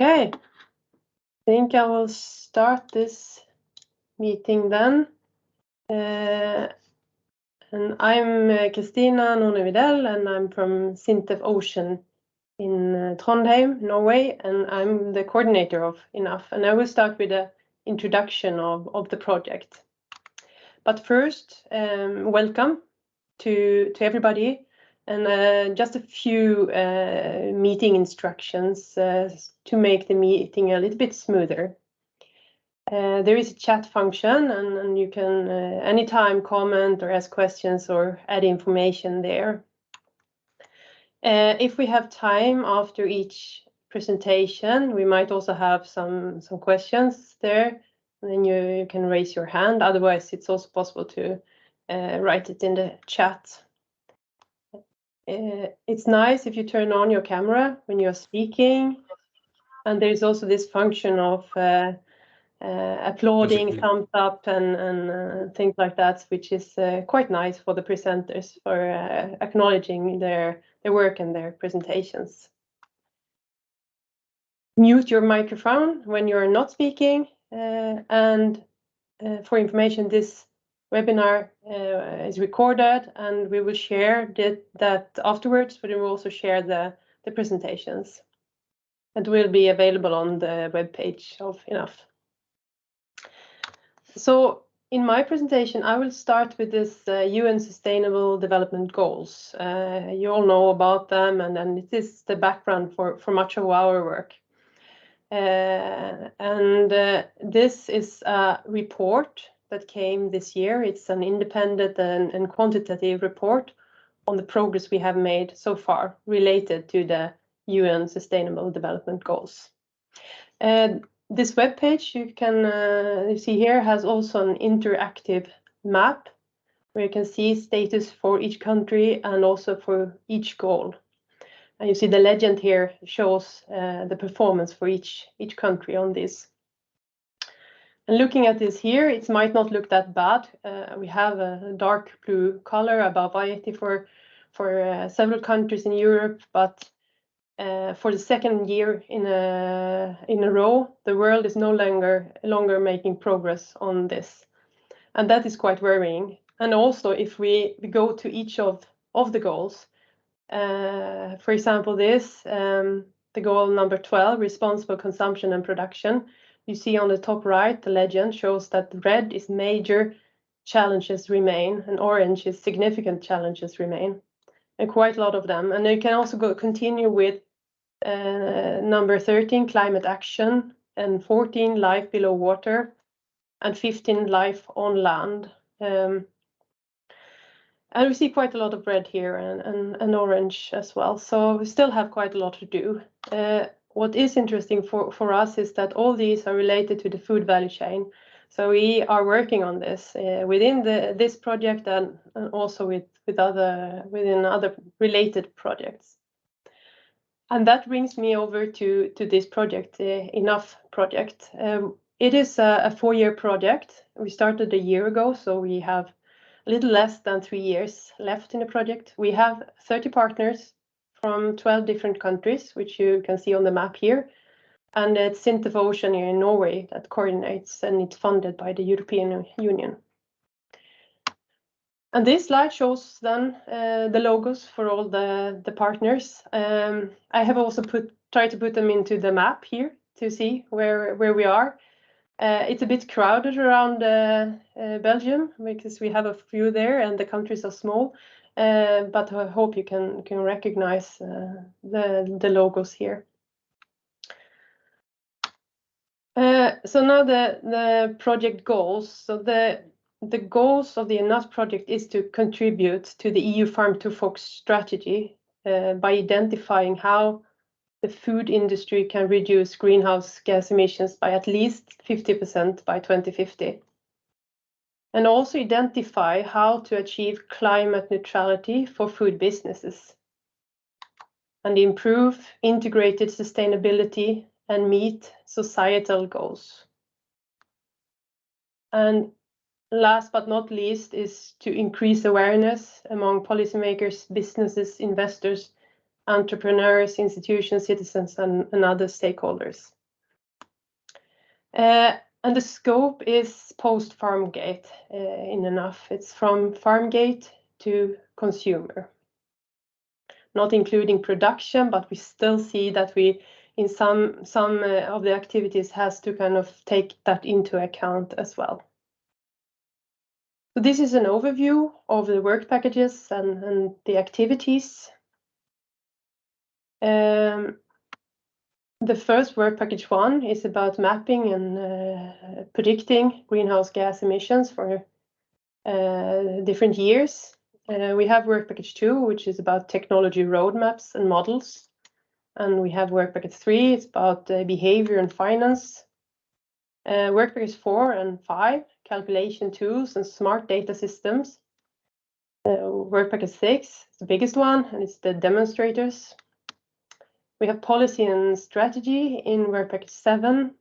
Okay, I think I will start this meeting then. And I'm Kristina Norne Videll, and I'm from SINTEF Ocean in Trondheim, Norway, and I'm the coordinator of ENOUGH. And I will start with an introduction of the project. But first, welcome to everybody. And just a few meeting instructions to make the meeting a little bit smoother. There is a chat function, and you can anytime comment or ask questions or add information there. If we have time after each presentation, we might also have some questions there, and then you can raise your hand. Otherwise, it's also possible to write it in the chat. It's nice if you turn on your camera when you're speaking, and there's also this function of applauding, thumbs up, and things like that, which is quite nice for the presenters for acknowledging their work and their presentations. Mute your microphone when you're not speaking, and for information, this webinar is recorded, and we will share that afterwards, but we will also share the presentations. It will be available on the webpage of ENOUGH. So in my presentation, I will start with this UN Sustainable Development Goals. You all know about them, and it is the background for much of our work. This is a report that came this year. It's an independent and quantitative report on the progress we have made so far related to the UN Sustainable Development Goals. This webpage you can see here has also an interactive map where you can see status for each country and also for each goal. And you see the legend here shows the performance for each country on this. And looking at this here, it might not look that bad. We have a dark blue color above IT for several countries in Europe, but for the second year in a row, the world is no longer making progress on this, and that is quite worrying. And also, if we go to each of the goals, for example, the goal number 12, responsible consumption and production. You see on the top right, the legend shows that red is major challenges remain, and orange is significant challenges remain, and quite a lot of them. And you can also continue with number 13, climate action, and 14, life below water, and 15, life on land. And we see quite a lot of red here and orange as well. So we still have quite a lot to do. What is interesting for us is that all these are related to the food value chain. So we are working on this within this project and also within other related projects. And that brings me over to this project, the ENOUGH project. It is a 4-year project. We started a year ago, so we have a little less than 3 years left in the project. We have 30 partners from 12 different countries, which you can see on the map here. And it's SINTEF Ocean here in Norway that coordinates, and it's funded by the European Union. And this slide shows then the logos for all the partners. I have also tried to put them into the map here to see where we are. It's a bit crowded around Belgium because we have a few there and the countries are small, but I hope you can recognize the logos here. So now the project goals. So the goals of the ENOUGH project is to contribute to the EU Farm to Fork strategy by identifying how the food industry can reduce greenhouse gas emissions by at least 50% by 2050. And also identify how to achieve climate neutrality for food businesses and improve integrated sustainability and meet societal goals. And last but not least is to increase awareness among policymakers, businesses, investors, entrepreneurs, institutions, citizens, and other stakeholders. And the scope is post-farm gate in enough. It's from farm gate to consumer, not including production, but we still see that we, in some of the activities, has to kind of take that into account as well. So this is an overview of the work packages and the activities. The first work package 1 is about mapping and predicting greenhouse gas emissions for different years. We have work package 2, which is about technology roadmaps and models. And we have work package 3, it's about behavior and finance. Work package 4 and 5, calculation tools and smart data systems. Work package 6, the biggest one, and it's the demonstrators. We have policy and strategy in work package 7,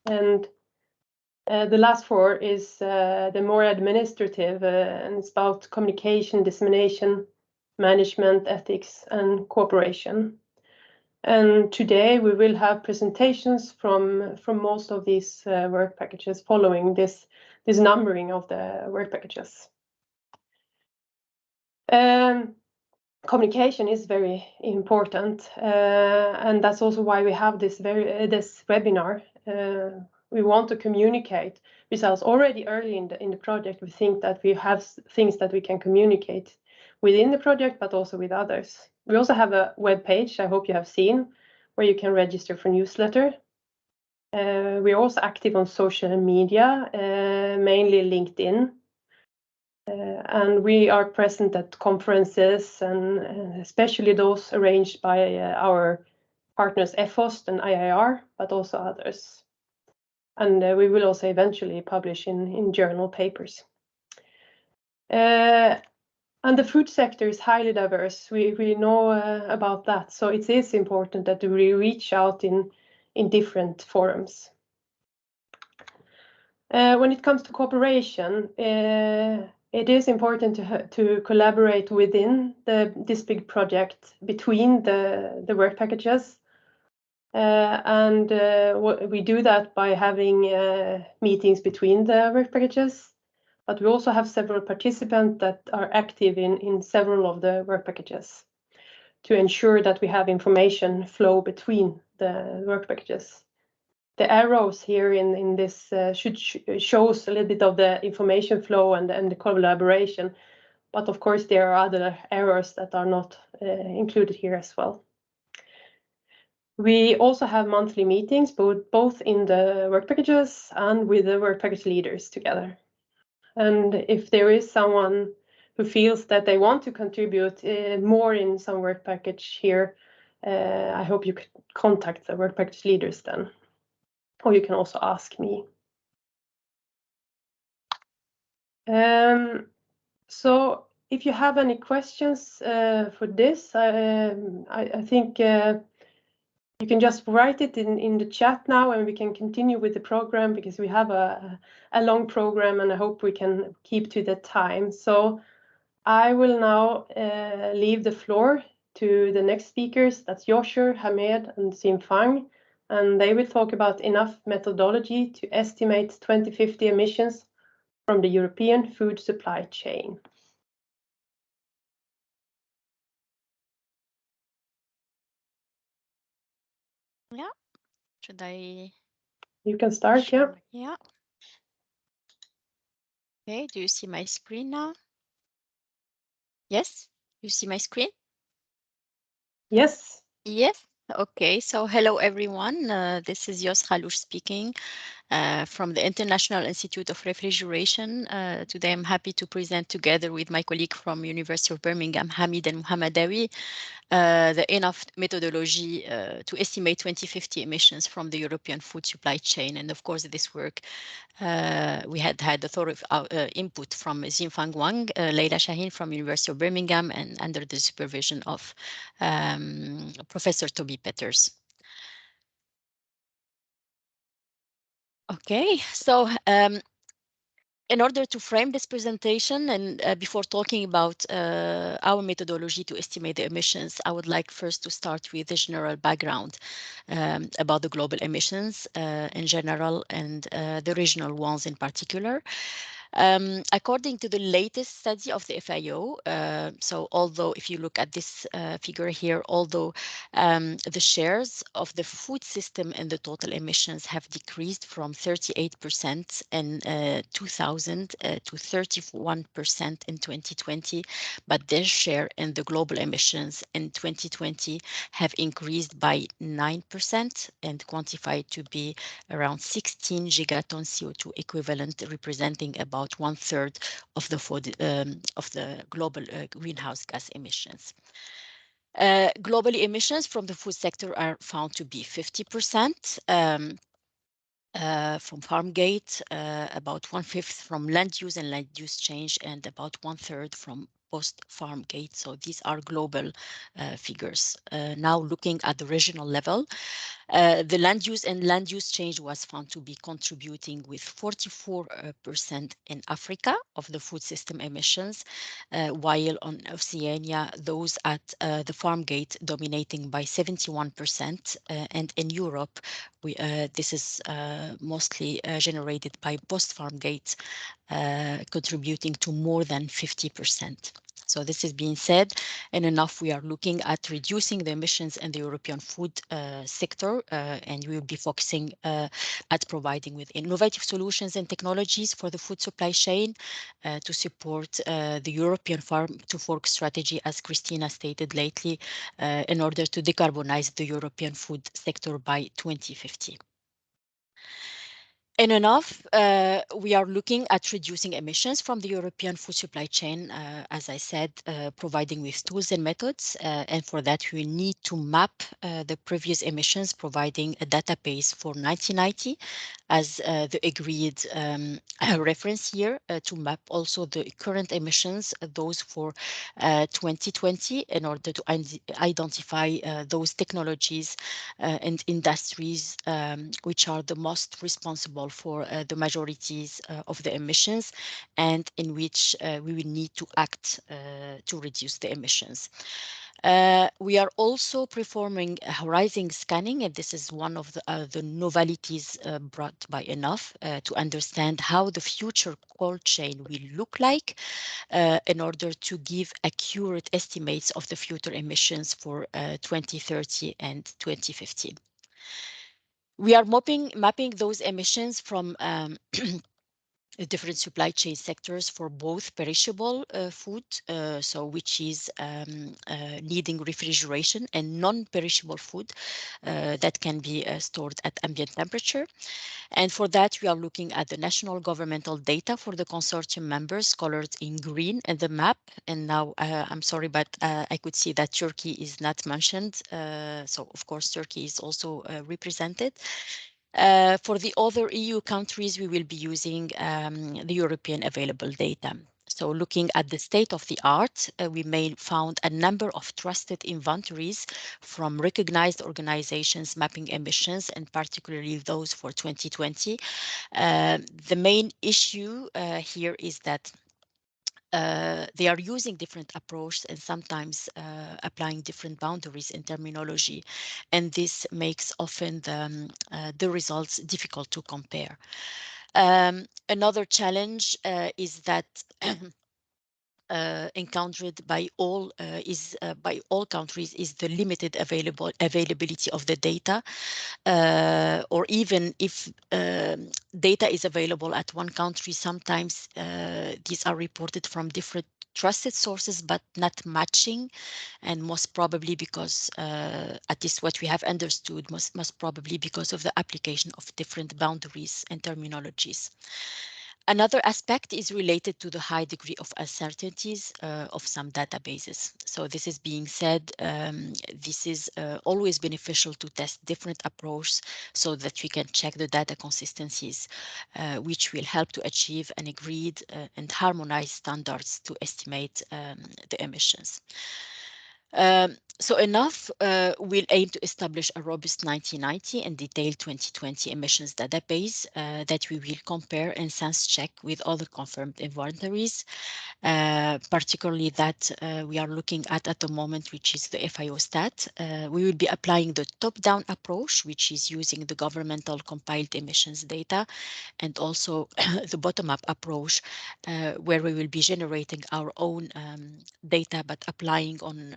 and the last 4 is the more administrative, and it's about communication, dissemination, management, ethics, and cooperation. And today we will have presentations from most of these work packages following this numbering of the work packages. Communication is very important, and that's also why we have this webinar. We want to communicate results already early in the project. We think that we have things that we can communicate within the project, but also with others. We also have a web page, I hope you have seen, where you can register for newsletter. We are also active on social media, mainly LinkedIn. And we are present at conferences, and especially those arranged by our partners EFOST and IIR, but also others. And we will also eventually publish in journal papers. And the food sector is highly diverse. We know about that. So it is important that we reach out in different forums. When it comes to cooperation, it is important to collaborate within this big project between the work packages. And we do that by having meetings between the work packages. But we also have several participants that are active in several of the work packages to ensure that we have information flow between the work packages. The arrows here in this shows a little bit of the information flow and the collaboration, but of course there are other arrows that are not included here as well. We also have monthly meetings, both in the work packages and with the work package leaders together. And if there is someone who feels that they want to contribute more in some work package here, I hope you could contact the work package leaders then. Or you can also ask me. So if you have any questions for this, I think you can just write it in the chat now, and we can continue with the program, because we have a long program and I hope we can keep to the time. So I will now leave the floor to the next speakers. That's Yoshur, Hamed, and Sim Fang. And they will talk about enough methodology to estimate 2050 emissions from the European food supply chain. Yeah, should I? You can start, sure. Yeah. Okay, do you see my screen now? Yes, you see my screen? Yes. Yes. Okay, so hello everyone. This is Yos Khalouch speaking from the International Institute of Refrigeration. Today I'm happy to present together with my colleague from University of Birmingham, Hamid and Muhammadawi, the ENAF methodology to estimate 2050 emissions from the European food supply chain. And of course, this work, we had the thorough input from Xinfang Wang, Leila Shaheen from University of Birmingham, and under the supervision of Professor Toby Peters. Okay, so In order to frame this presentation and before talking about our methodology to estimate the emissions, I would like first to start with the general background about the global emissions in general and the regional ones in particular. According to the latest study of the FAO, so although if you look at this figure here, although the shares of the food system in the total emissions have decreased from 38% in 2000 to 31% in 2020, but their share in the global emissions in 2020 have increased by 9% and quantified to be around 16 gigatons CO2 equivalent, representing about 1/3 of the global greenhouse gas emissions. Globally, emissions from the food sector are found to be 50%. From farm gate, about 1/5 from land use and land use change, and about 1/3 from post-farm gate. So these are global figures. Now looking at the regional level, the land use and land use change was found to be contributing with 44% in Africa of the food system emissions, while on Oceania, those at the farm gate dominating by 71%, and in Europe, this is mostly generated by post-farm gate, contributing to more than 50%. So this is being said, and enough we are looking at reducing the emissions in the European food sector, and we will be focusing at providing with innovative solutions and technologies for the food supply chain to support the European farm to fork strategy, as Christina stated lately, in order to decarbonize the European food sector by 2050. And enough, we are looking at reducing emissions from the European food supply chain, as I said, providing with tools and methods. And for that, we need to map the previous emissions, providing a database for 1990 as the agreed reference year to map also the current emissions, those for 2020, in order to identify those technologies and industries which are the most responsible for the majorities of the emissions, and in which we will need to act to reduce the emissions. We are also performing horizon scanning, and this is one of the novelties brought by Enough to understand how the future cold chain will look like in order to give accurate estimates of the future emissions for 2030 and 2050. We are mapping those emissions from different supply chain sectors for both perishable food, so which is needing refrigeration, and non-perishable food that can be stored at ambient temperature. And for that, we are looking at the national governmental data for the consortium members, colored in green in the map. And now I'm sorry, but I could see that Turkey is not mentioned. So of course, Turkey is also represented. For the other EU countries, we will be using the European available data. So looking at the state of the art, we may found a number of trusted inventories from recognized organizations mapping emissions, and particularly those for 2020. The main issue here is that they are using different approaches and sometimes applying different boundaries in terminology, and this makes often the results difficult to compare. Another challenge is that encountered by all countries is the limited availability of the data, or even if data is available at one country, sometimes these are reported from different trusted sources but not matching, and most probably because at least what we have understood, most probably because of the application of different boundaries and terminologies. Another aspect is related to the high degree of uncertainties of some databases. So this is being said, this is always beneficial to test different approaches so that we can check the data consistencies, which will help to achieve an agreed and harmonized standards to estimate the emissions. So ENAF will aim to establish a robust 1990 and detailed 2020 emissions database that we will compare and sense check with other confirmed inventories, particularly that we are looking at the moment, which is the FIO stat. We will be applying the top-down approach, which is using the governmental compiled emissions data, and also the bottom-up approach, where we will be generating our own data, but applying on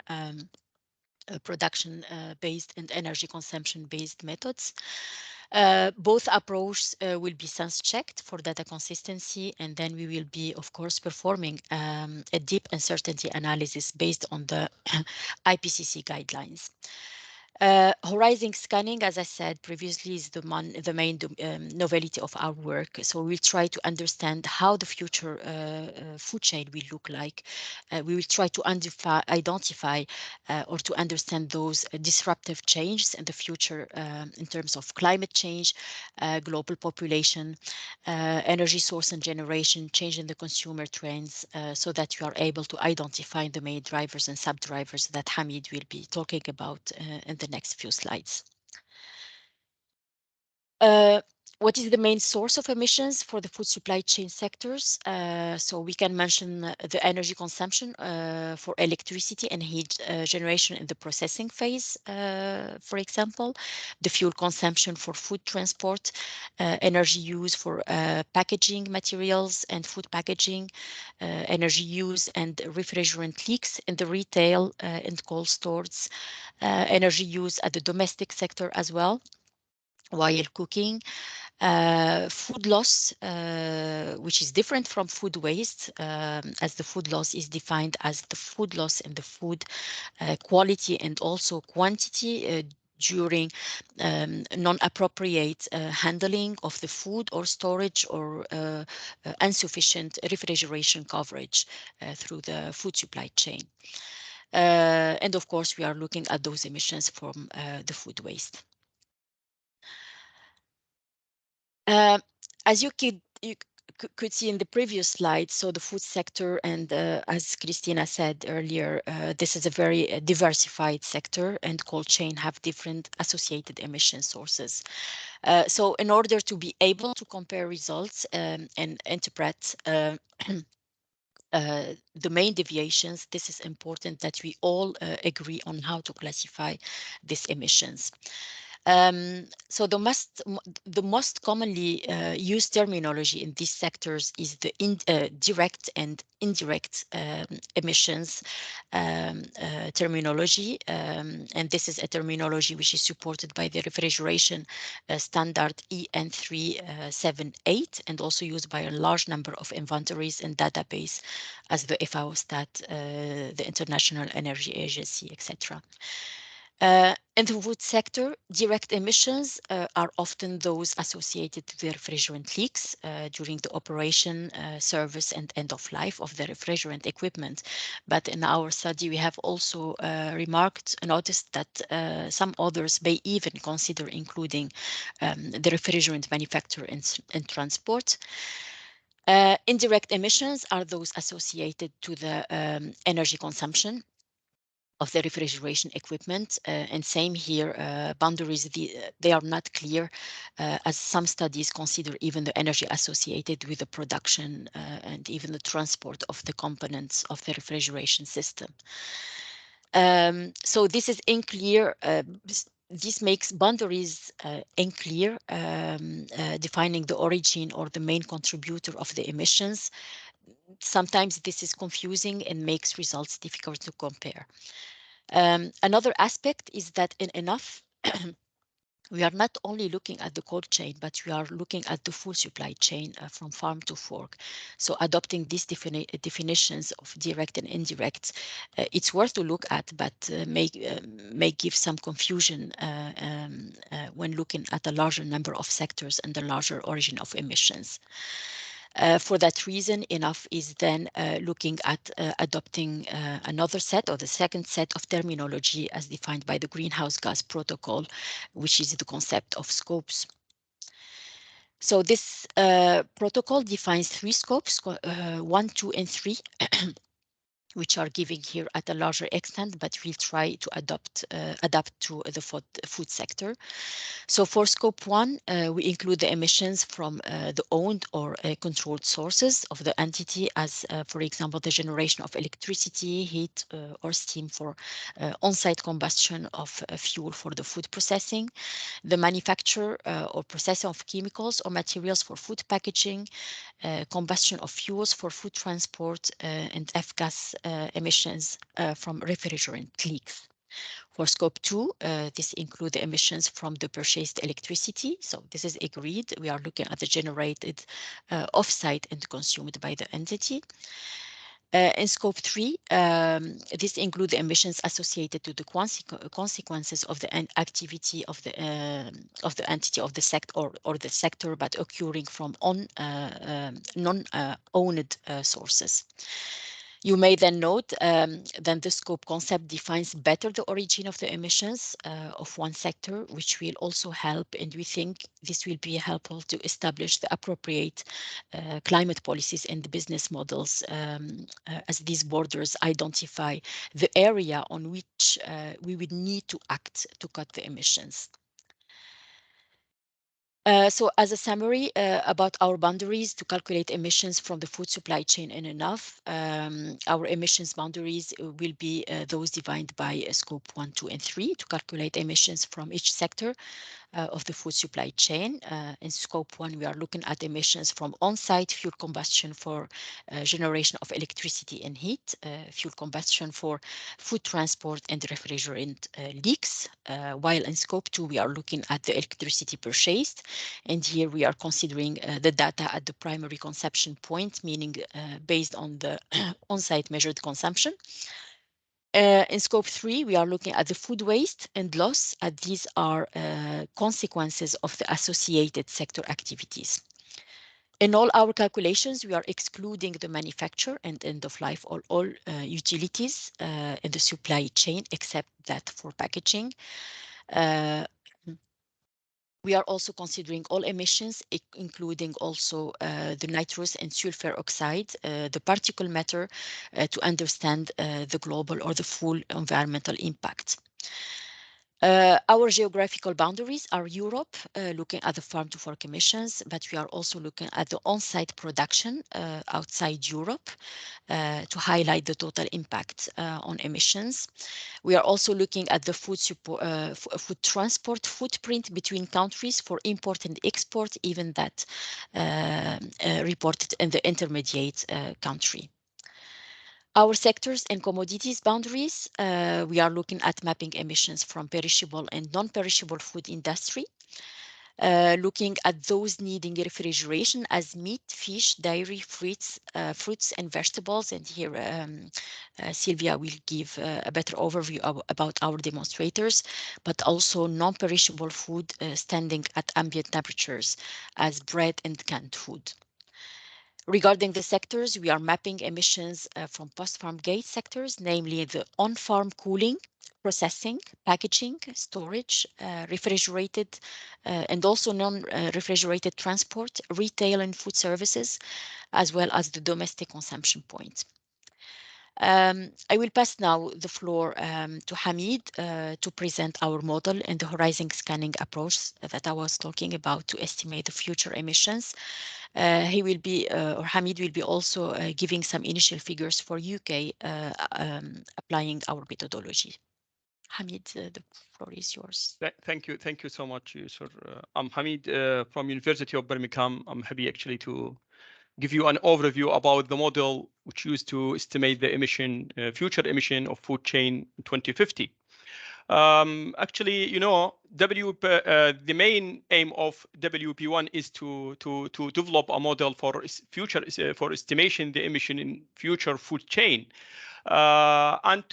production-based and energy consumption-based methods. Both approaches will be sense-checked for data consistency, and then we will be, of course, performing a deep uncertainty analysis based on the IPCC guidelines. Horizon scanning, as I said previously, is the main novelty of our work. So we'll try to understand how the future food chain will look like. We will try to identify or to understand those disruptive changes in the future in terms of climate change, global population, energy source and generation, change in the consumer trends, so that you are able to identify the main drivers and sub-drivers that Hamid will be talking about in the next few slides. What is the main source of emissions for the food supply chain sectors? So we can mention the energy consumption for electricity and heat generation in the processing phase, for example, the fuel consumption for food transport, energy use for packaging materials and food packaging, energy use and refrigerant leaks in the retail and cold stores, energy use at the domestic sector as well while cooking, food loss, which is different from food waste, as the food loss is defined as the food loss in the food quality and also quantity during non-appropriate handling of the food or storage or insufficient refrigeration coverage through the food supply chain. And of course, we are looking at those emissions from the food waste. As you could see in the previous slide, so the food sector, and as Christina said earlier, this is a very diversified sector, and cold chain have different associated emission sources. So in order to be able to compare results and interpret the main deviations, this is important that we all agree on how to classify these emissions. So the most commonly used terminology in these sectors is the direct and indirect emissions terminology, and this is a terminology which is supported by the refrigeration standard EN 378 and also used by a large number of inventories and database as the FAO stat, the International Energy Agency, etc. In the food sector, direct emissions are often those associated to the refrigerant leaks during the operation, service, and end of life of the refrigerant equipment. But in our study, we have also noticed that some others may even consider including the refrigerant manufacture and transport. Indirect emissions are those associated to the energy consumption of the refrigeration equipment, and same here, boundaries, they are not clear, as some studies consider even the energy associated with the production and even the transport of the components of the refrigeration system. So this is unclear. This makes boundaries unclear, defining the origin or the main contributor of the emissions. Sometimes this is confusing and makes results difficult to compare. Another aspect is that in ENAF, we are not only looking at the cold chain, but we are looking at the full supply chain from farm to fork. So adopting these definitions of direct and indirect, it's worth to look at, but may give some confusion when looking at a larger number of sectors and the larger origin of emissions. For that reason, ENAF is then looking at adopting another set, or the second set of terminology as defined by the Greenhouse Gas Protocol, which is the concept of scopes. So this protocol defines three scopes, 1, 2, and 3. which are giving here at a larger extent, but we'll try to adapt to the food sector. So for scope 1, we include the emissions from the owned or controlled sources of the entity, as for example, the generation of electricity, heat, or steam for on-site combustion of fuel for the food processing, the manufacture or processing of chemicals or materials for food packaging, combustion of fuels for food transport, and F-gas emissions from refrigerant leaks. For scope 2, this includes the emissions from the purchased electricity. So this is agreed. We are looking at the generated off-site and consumed by the entity. In scope 3, this includes the emissions associated to the consequences of the activity of the entity of the sector or the sector, but occurring from non-owned sources. You may then note that the scope concept defines better the origin of the emissions of one sector, which will also help, and we think this will be helpful to establish the appropriate climate policies and the business models as these borders identify the area on which we would need to act to cut the emissions. So as a summary about our boundaries to calculate emissions from the food supply chain in enough, our emissions boundaries will be those defined by scope 1, 2, and 3 to calculate emissions from each sector of the food supply chain. In scope 1, we are looking at emissions from on-site fuel combustion for generation of electricity and heat, fuel combustion for food transport and refrigerant leaks, while in scope 2, we are looking at the electricity purchased. And here we are considering the data at the primary consumption point, meaning based on the on-site measured consumption. In scope 3, we are looking at the food waste and loss, as these are consequences of the associated sector activities. In all our calculations, we are excluding the manufacture and end of life of all utilities in the supply chain, except that for packaging. We are also considering all emissions, including also the nitrous and sulfur oxide, the particle matter, to understand the global or the full environmental impact. Our geographical boundaries are Europe, looking at the farm-to-fork emissions, but we are also looking at the on-site production outside Europe to highlight the total impact on emissions. We are also looking at the food transport footprint between countries for import and export, even that reported in the intermediate country. Our sectors and commodities boundaries, we are looking at mapping emissions from perishable and non-perishable food industry, looking at those needing refrigeration as meat, fish, dairy, fruits, and vegetables. And here Sylvia will give a better overview about our demonstrators, but also non-perishable food standing at ambient temperatures as bread and canned food. Regarding the sectors, we are mapping emissions from post-farm gate sectors, namely the on-farm cooling, processing, packaging, storage, refrigerated, and also non-refrigerated transport, retail and food services, as well as the domestic consumption point. I will pass now the floor to Hamid to present our model and the horizon scanning approach that I was talking about to estimate the future emissions. He will be, or Hamid will be also giving some initial figures for UK applying our methodology. Hamid, the floor is yours. Thank you so much, Yusr. I'm Hamid from University of Birmingham. I'm happy actually to give you an overview about the model which used to estimate the emission, future emission of food chain in 2050. Actually, you know, the main aim of WP1 is to develop a model for future for estimation the emission in future food chain. And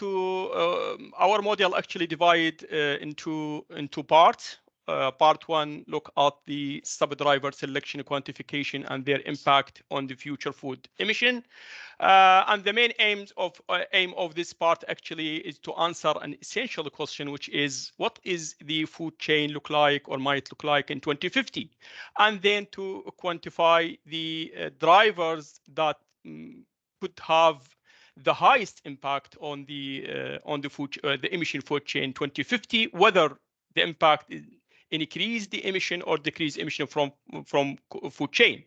our model actually divide into parts. Part 1 look at the sub-driver selection quantification and their impact on the future food emission. And the main aim of this part actually is to answer an essential question, which is what is the food chain look like or might look like in 2050, and then to quantify the drivers that could have the highest impact on the emission food chain 2050, whether the impact is increase the emission or decrease emission from food chain.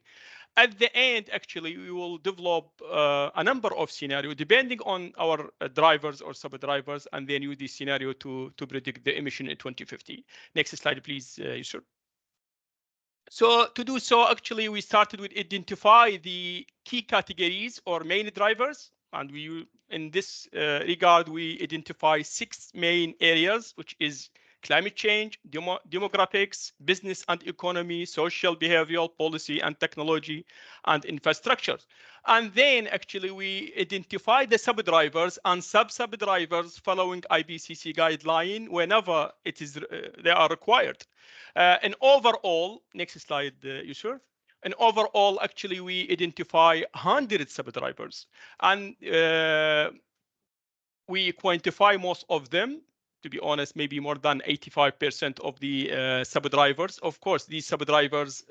At the end, actually, we will develop a number of scenarios depending on our drivers or sub-drivers, and then use this scenario to predict the emission in 2050. Next slide, please, Yusuf. So to do so, actually, we started with identify the key categories or main drivers. And in this regard, we identify 6 main areas, which is climate change, demographics, business and economy, social behavioral policy and technology, and infrastructure. And then actually we identify the sub-drivers and sub-drivers following IPCC guideline whenever it is they are required. And overall, next slide, Yusuf. And overall, actually, we identify 100 sub-drivers, and we quantify most of them. To be honest, maybe more than 85% of the sub-drivers. Of course, these sub-drivers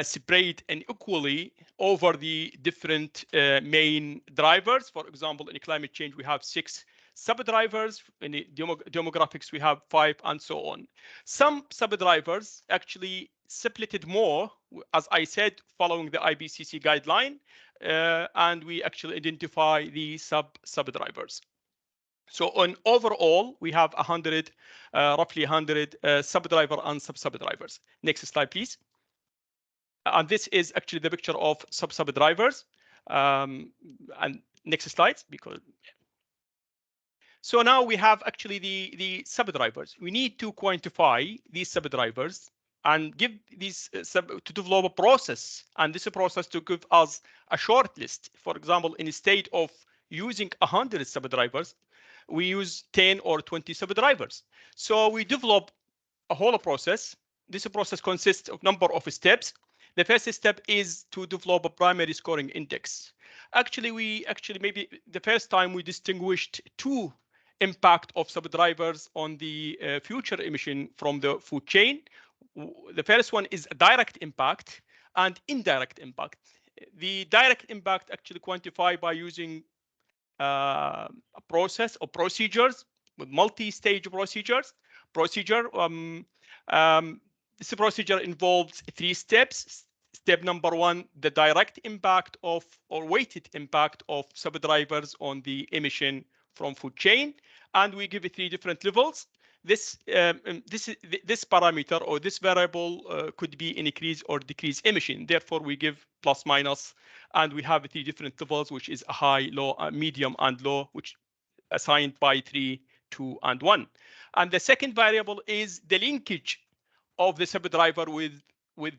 spread unequally over the different main drivers. For example, in climate change, we have 6 sub-drivers. In the demographics, we have 5, and so on. Some sub-drivers actually splitted more, as I said, following the IPCC guideline, and we actually identify the sub-drivers. So on overall, we have 100, roughly 100 sub-driver and sub-drivers. Next slide, please. And this is actually the picture of sub-drivers. And next slide, because. So now we have actually the sub-drivers. We need to quantify these sub-drivers and give these to develop a process, and this process to give us a short list. For example, instead of using 100 sub-drivers, we use 10 or 20 sub-drivers. So we develop a whole process. This process consists of number of steps. The first step is to develop a primary scoring index. Actually, maybe the first time we distinguished 2 impact of sub-drivers on the future emission from the food chain. The first one is a direct impact and indirect impact. The direct impact actually quantified by using a process or procedures with multi-stage procedures. This procedure involves 3 steps. Step number 1, the direct impact of or weighted impact of sub-drivers on the emission from food chain, and we give it 3 different levels. This parameter or this variable could be increase or decrease emission. Therefore, we give plus minus, and we have 3 different levels, which is a high, low, medium, and low, which assigned by 3, 2, and 1. And the second variable is the linkage of the sub-driver with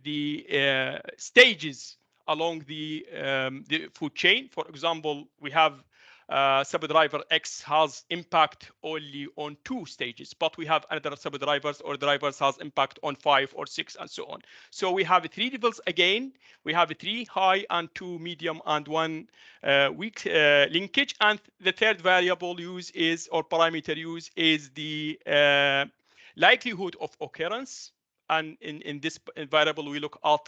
the stages along the food chain. For example, we have sub-driver X has impact only on 2 stages, but we have another sub-drivers or drivers has impact on 5 or 6, and so on. So we have 3 levels again. We have 3 high and 2 medium and 1 weak linkage. And the third variable use is, or parameter use, is the likelihood of occurrence. And in this variable, we look at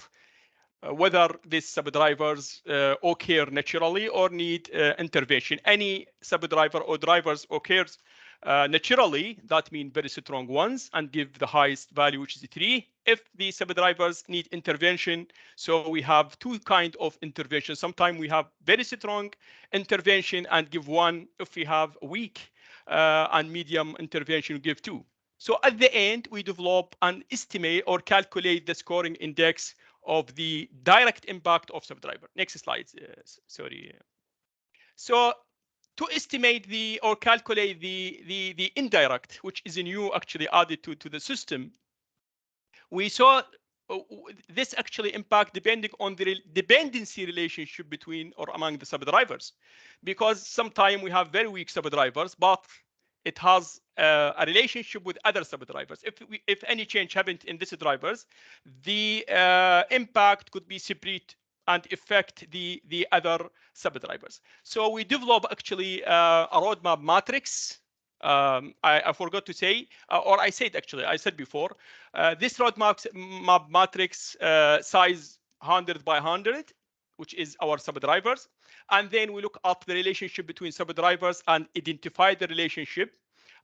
whether these sub-drivers occur naturally or need intervention. Any sub-driver or drivers occurs naturally, that means very strong ones, and give the highest value, which is 3. If the sub-drivers need intervention, so we have 2 kinds of intervention. Sometimes we have very strong intervention and give 1. If we have weak and medium intervention, we give 2. So at the end, we develop and estimate or calculate the scoring index of the direct impact of sub-driver. Next slide, sorry. So to estimate or calculate the indirect, which is a new actually added to the system, we saw this actually impact depending on the dependency relationship between or among the sub-drivers, because sometimes we have very weak sub-drivers, but it has a relationship with other sub-drivers. If any change happened in these drivers, the impact could be separate and affect the other sub-drivers. So we develop actually a roadmap matrix. I forgot to say, or I said before, this roadmap matrix size 100 by 100, which is our subdrivers. And then we look at the relationship between subdrivers and identify the relationship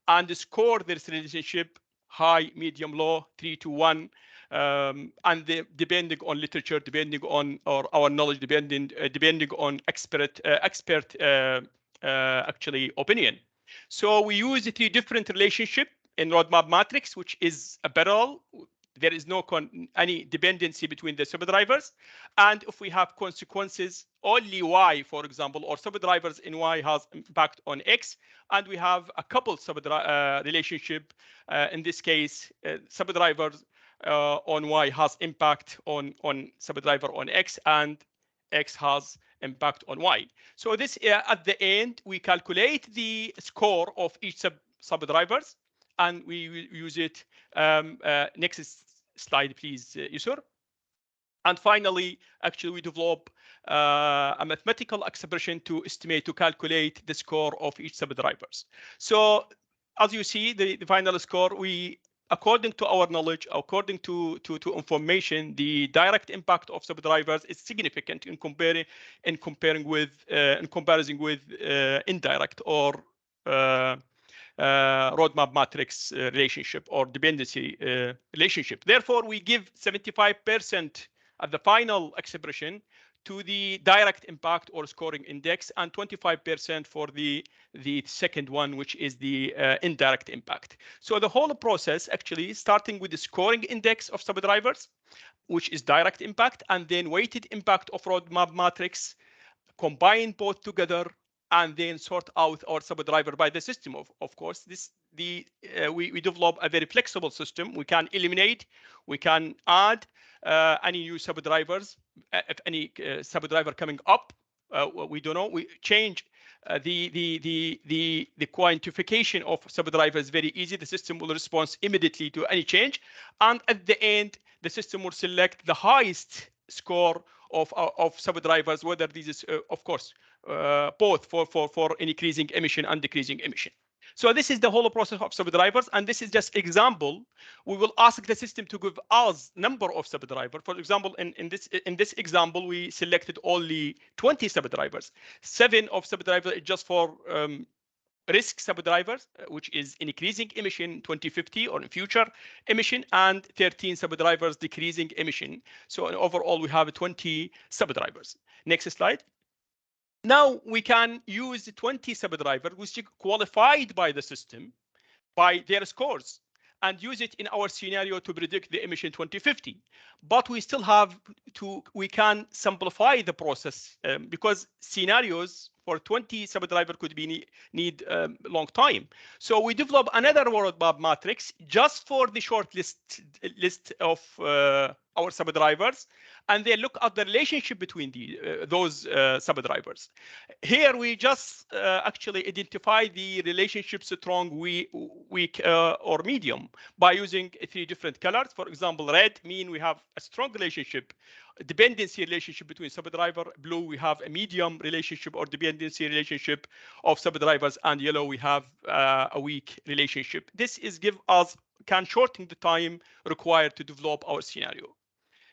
and score this relationship high, medium, low, 3 to 1. And depending on literature, depending on our knowledge, depending on expert actually opinion. So we use the 3 different relationships in roadmap matrix, which is a parallel. There is no any dependency between the subdrivers. And if we have consequences, only Y, for example, or subdrivers in Y has impact on X. And we have a couple relationship. In this case, subdrivers on Y has impact on subdriver on X, and X has impact on Y. So this at the end, we calculate the score of each subdrivers, and we use it. Next slide, please, Yusur. And finally, actually, we develop a mathematical expression to estimate, to calculate the score of each subdrivers. So as you see, the final score, according to our knowledge, according to information, the direct impact of subdrivers is significant in comparison with indirect or roadmap matrix relationship or dependency relationship. Therefore, we give 75% at the final expression to the direct impact or scoring index, and 25% for the second one, which is the indirect impact. So the whole process actually starting with the scoring index of subdrivers, which is direct impact, and then weighted impact of roadmap matrix, combine both together, and then sort out our subdriver by the system. Of course, we develop a very flexible system. We can eliminate, we can add any new subdrivers. If any subdriver coming up, we don't know. We change the quantification of subdriver is very easy. The system will respond immediately to any change, and at the end, the system will select the highest score of subdrivers, whether this is, of course, both for increasing emission and decreasing emission. So this is the whole process of subdrivers, and this is just example. We will ask the system to give us number of subdrivers. For example, in this example, we selected only 20 subdrivers. 7 of subdrivers is just for risk subdrivers, which is increasing emission 2050 or in future emission, and 13 subdrivers decreasing emission. So overall, we have 20 subdrivers. Next slide. Now we can use the 20 subdrivers, which are qualified by the system by their scores, and use it in our scenario to predict the emission 2050. But we still have we can simplify the process because scenarios for 20 subdriver could need long time. So we develop another roadmap matrix just for the short list of our subdrivers, and they look at the relationship between those subdrivers. Here we just actually identify the relationship strong, weak, or medium by using 3 different colors. For example, red mean we have a strong relationship, dependency relationship between subdriver. Blue, we have a medium relationship or dependency relationship of subdrivers, and yellow, we have a weak relationship. This can shorten the time required to develop our scenario.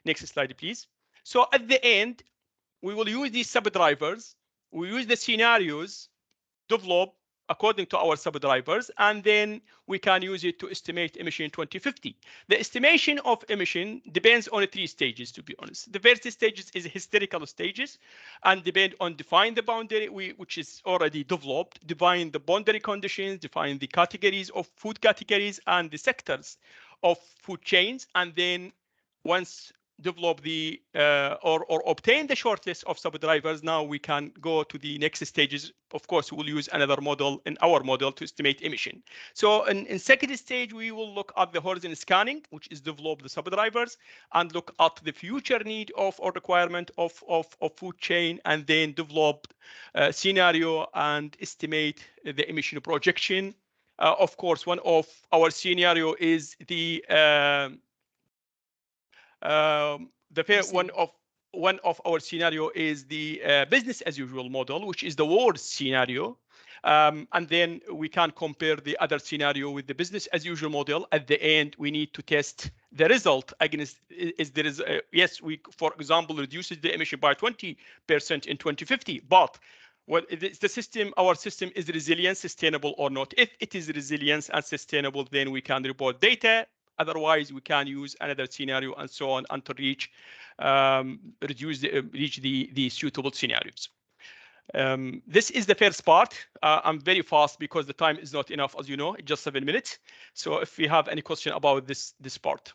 Next slide, please. So at the end, we will use these subdrivers. We use the scenarios develop according to our subdrivers, and then we can use it to estimate emission 2050. The estimation of emission depends on 3 stages, to be honest. The first stage is historical stages, and depend on define the boundary, which is already developed, define the boundary conditions, define the categories of food categories and the sectors of food chains, and then once develop the or obtain the shortlist of subdrivers, now we can go to the next stages. Of course, we'll use another model in our model to estimate emission. So in second stage, we will look at the horizon scanning, which is develop the subdrivers, and look at the future need of or requirement of food chain, and then develop scenario and estimate the emission projection. Of course, one of our scenario is the one of our scenario is the business as usual model, which is the worst scenario. And then we can compare the other scenario with the business as usual model. At the end, we need to test the result against yes, we, for example, reduces the emission by 20% in 2050, but what is the system, our system is resilient, sustainable or not. If it is resilient and sustainable, then we can report data. Otherwise, we can use another scenario and so on until reach the suitable scenarios. This is the first part. I'm very fast because the time is not enough, as you know, just 7 minutes. So if we have any question about this part.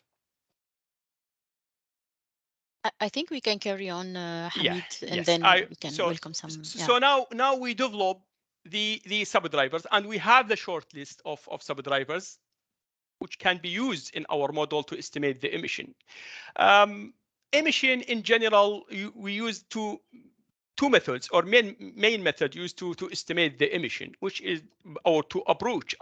I think we can carry on, Hamid, and yes, then we can welcome some. So now we develop the subdrivers, and we have the short list of subdrivers which can be used in our model to estimate the emission. Emission in general, we use two methods, or main method used to estimate the emission, which is, or to approach.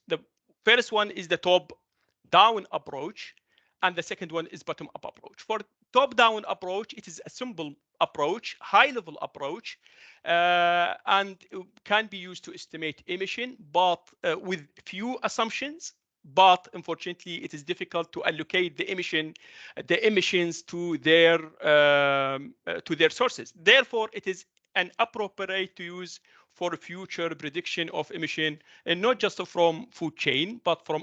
The first one is the top-down approach, and the second one is bottom-up approach. For top-down approach, it is a simple approach, high-level approach, and can be used to estimate emission, but with few assumptions. But unfortunately, it is difficult to allocate the emissions to their sources. Therefore, it is appropriate to use for future prediction of emission, and not just from food chain, but from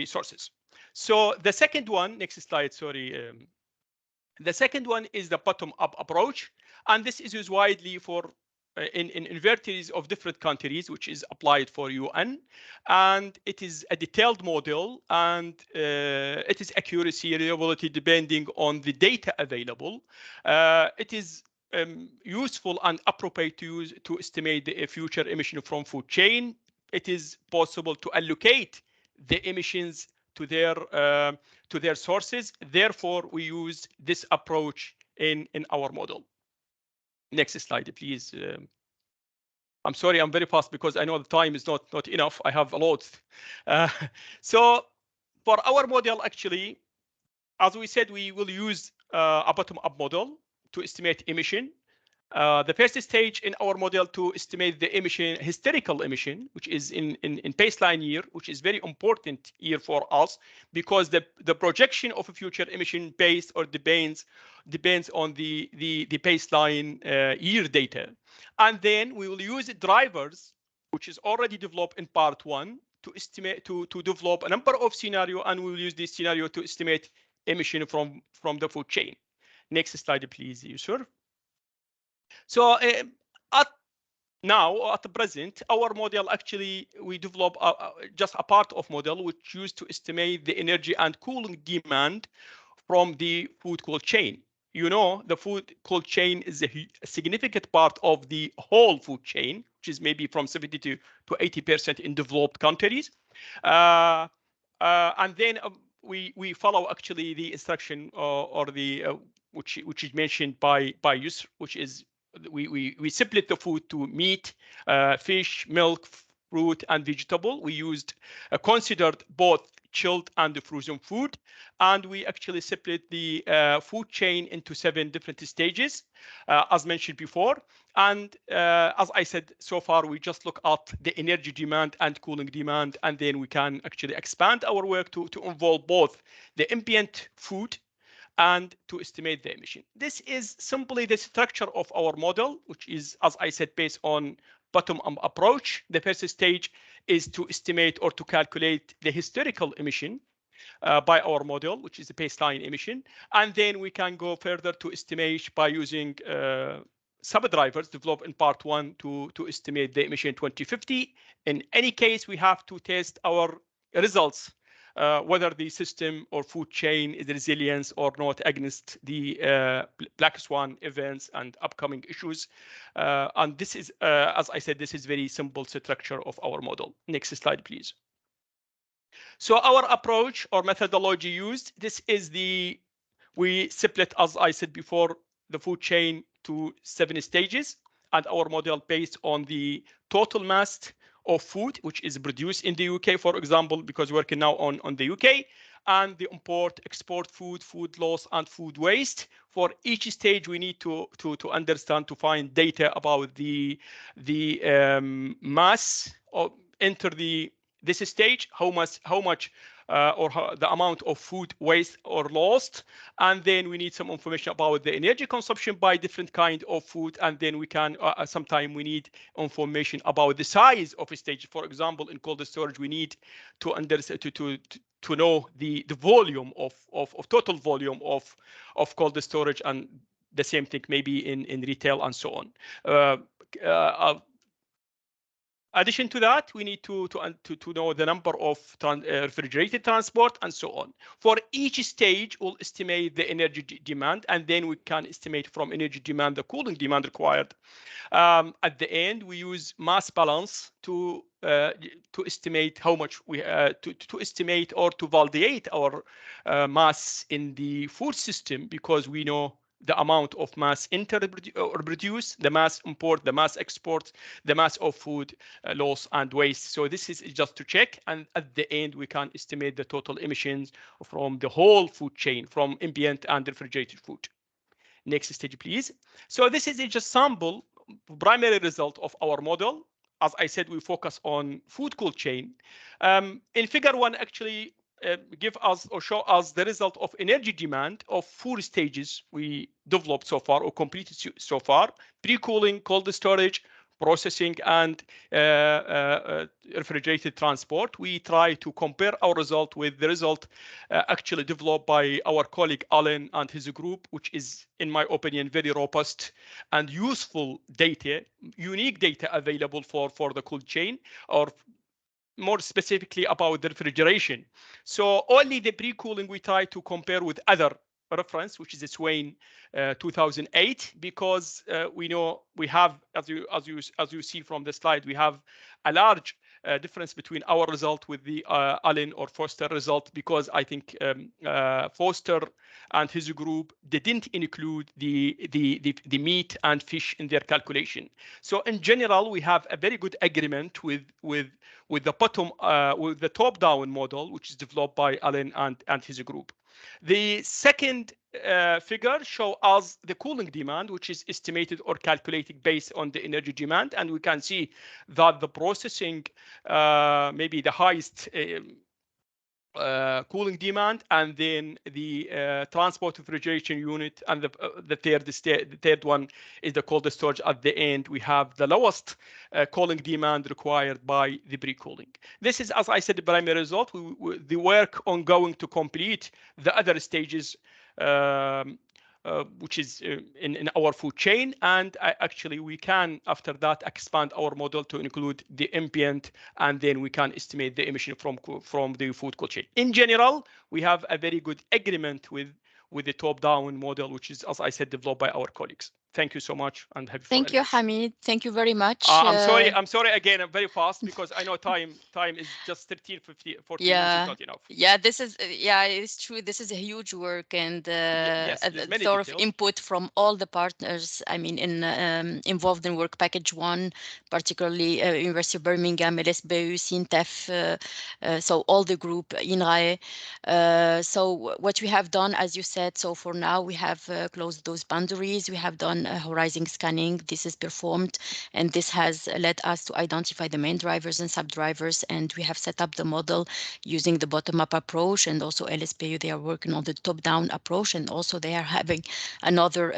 sources. So the second one, next slide, sorry. The second one is the bottom-up approach, and this is used widely for in inverteries of different countries, which is applied for UN, and it is a detailed model, and it is accuracy, reliability depending on the data available. It is useful and appropriate to use to estimate the future emission from food chain. It is possible to allocate the emissions to their sources. Therefore, we use this approach in our model. Next slide, please. I'm sorry, I'm very fast because I know the time is not enough. I have a lot. So for our model, actually, as we said, we will use a bottom-up model to estimate emission. The first stage in our model to estimate the emission, historical emission, which is in baseline year, which is very important year for us, because the projection of a future emission based or depends on the baseline year data. And then we will use drivers, which is already developed in part 1, to estimate to develop a number of scenario, and we will use this scenario to estimate emission from the food chain. Next slide, please, Yusuf. So at the present, our model, actually, we develop just a part of model which used to estimate the energy and cooling demand from the food cold chain. You know, the food cold chain is a significant part of the whole food chain, which is maybe from 70 to 80% in developed countries. And then we follow actually the instruction or the which is mentioned by Yusr, which is we split the food to meat, fish, milk, fruit, and vegetable. We used considered both chilled and frozen food, and we actually split the food chain into 7 different stages, as mentioned before. And as I said, so far we just look at the energy demand and cooling demand, and then we can actually expand our work to involve both the ambient food and to estimate the emission. This is simply the structure of our model, which is, as I said, based on bottom-up approach. The first stage is to estimate or to calculate the historical emission by our model, which is the baseline emission. And then we can go further to estimate by using subdrivers developed in part 1 to estimate the emission 2050. In any case, we have to test our results, whether the system or food chain is resilient or not against the black swan events and upcoming issues. And this is, as I said, this is very simple structure of our model. Next slide, please. So our approach or methodology used, this is we split, as I said before, the food chain to 7 stages, and our model based on the total mass of food which is produced in the UK, for example, because we're working now on the UK, and the import, export food, food loss, and food waste. For each stage, we need to understand, to find data about the mass or enter this stage, how much the amount of food waste or lost, and then we need some information about the energy consumption by different kind of food, and then we can sometime we need information about the size of a stage. For example, in cold storage, we need to understand to know the volume of total volume of cold storage, and the same thing maybe in retail and so on. Addition to that, we need to know the number of refrigerated transport and so on. For each stage, we'll estimate the energy demand, and then we can estimate from energy demand the cooling demand required. At the end, we use mass balance to estimate how much we to estimate or to validate our mass in the food system, because we know the amount of mass or produce, the mass import, the mass export, the mass of food loss and waste. So this is just to check, and at the end we can estimate the total emissions from the whole food chain, from ambient and refrigerated food. Next stage, please. So this is just sample primary result of our model. As I said, we focus on food cold chain. In figure 1, actually give us or show us the result of energy demand of 4 stages we developed so far or completed so far: pre-cooling, cold storage, processing, and refrigerated transport. We try to compare our result with the result actually developed by our colleague Alan and his group, which is, in my opinion, very robust and useful data, unique data available for the cold chain, or more specifically about the refrigeration. So only the pre-cooling we try to compare with other reference, which is Swain 2008, because we know we have, as you see from the slide, we have a large difference between our result with the Allen or Foster result, because I think Foster and his group didn't include the meat and fish in their calculation. So in general, we have a very good agreement with the top-down model, which is developed by Allen and his group. The second figure shows us the cooling demand, which is estimated or calculated based on the energy demand, and we can see that the processing maybe the highest cooling demand, and then the transport refrigeration unit, and the third one is the cold storage. At the end, we have the lowest cooling demand required by the pre-cooling. This is, as I said, the primary result. The work ongoing to complete the other stages, which is in our food chain, and actually we can after that expand our model to include the ambient, and then we can estimate the emission from the food cold chain. In general, we have a very good agreement with the top-down model, which is, as I said, developed by our colleagues. Thank you so much, and happy. Thank you, Hamid. Thank you very much. I'm sorry again. I'm very fast because I know time is just 13, 14 minutes is not enough. Yeah, this is it's true. This is a huge work, and yes, sort of input from all the partners. I mean, involved in work package 1, particularly University of Birmingham, LSBU, SINTEF, so all the group, INRAE. So what we have done, as you said, so for now we have closed those boundaries. We have done horizon scanning. This is performed, and this has led us to identify the main drivers and sub-drivers, and we have set up the model using the bottom-up approach, and also LSPU, they are working on the top-down approach, and also they are having another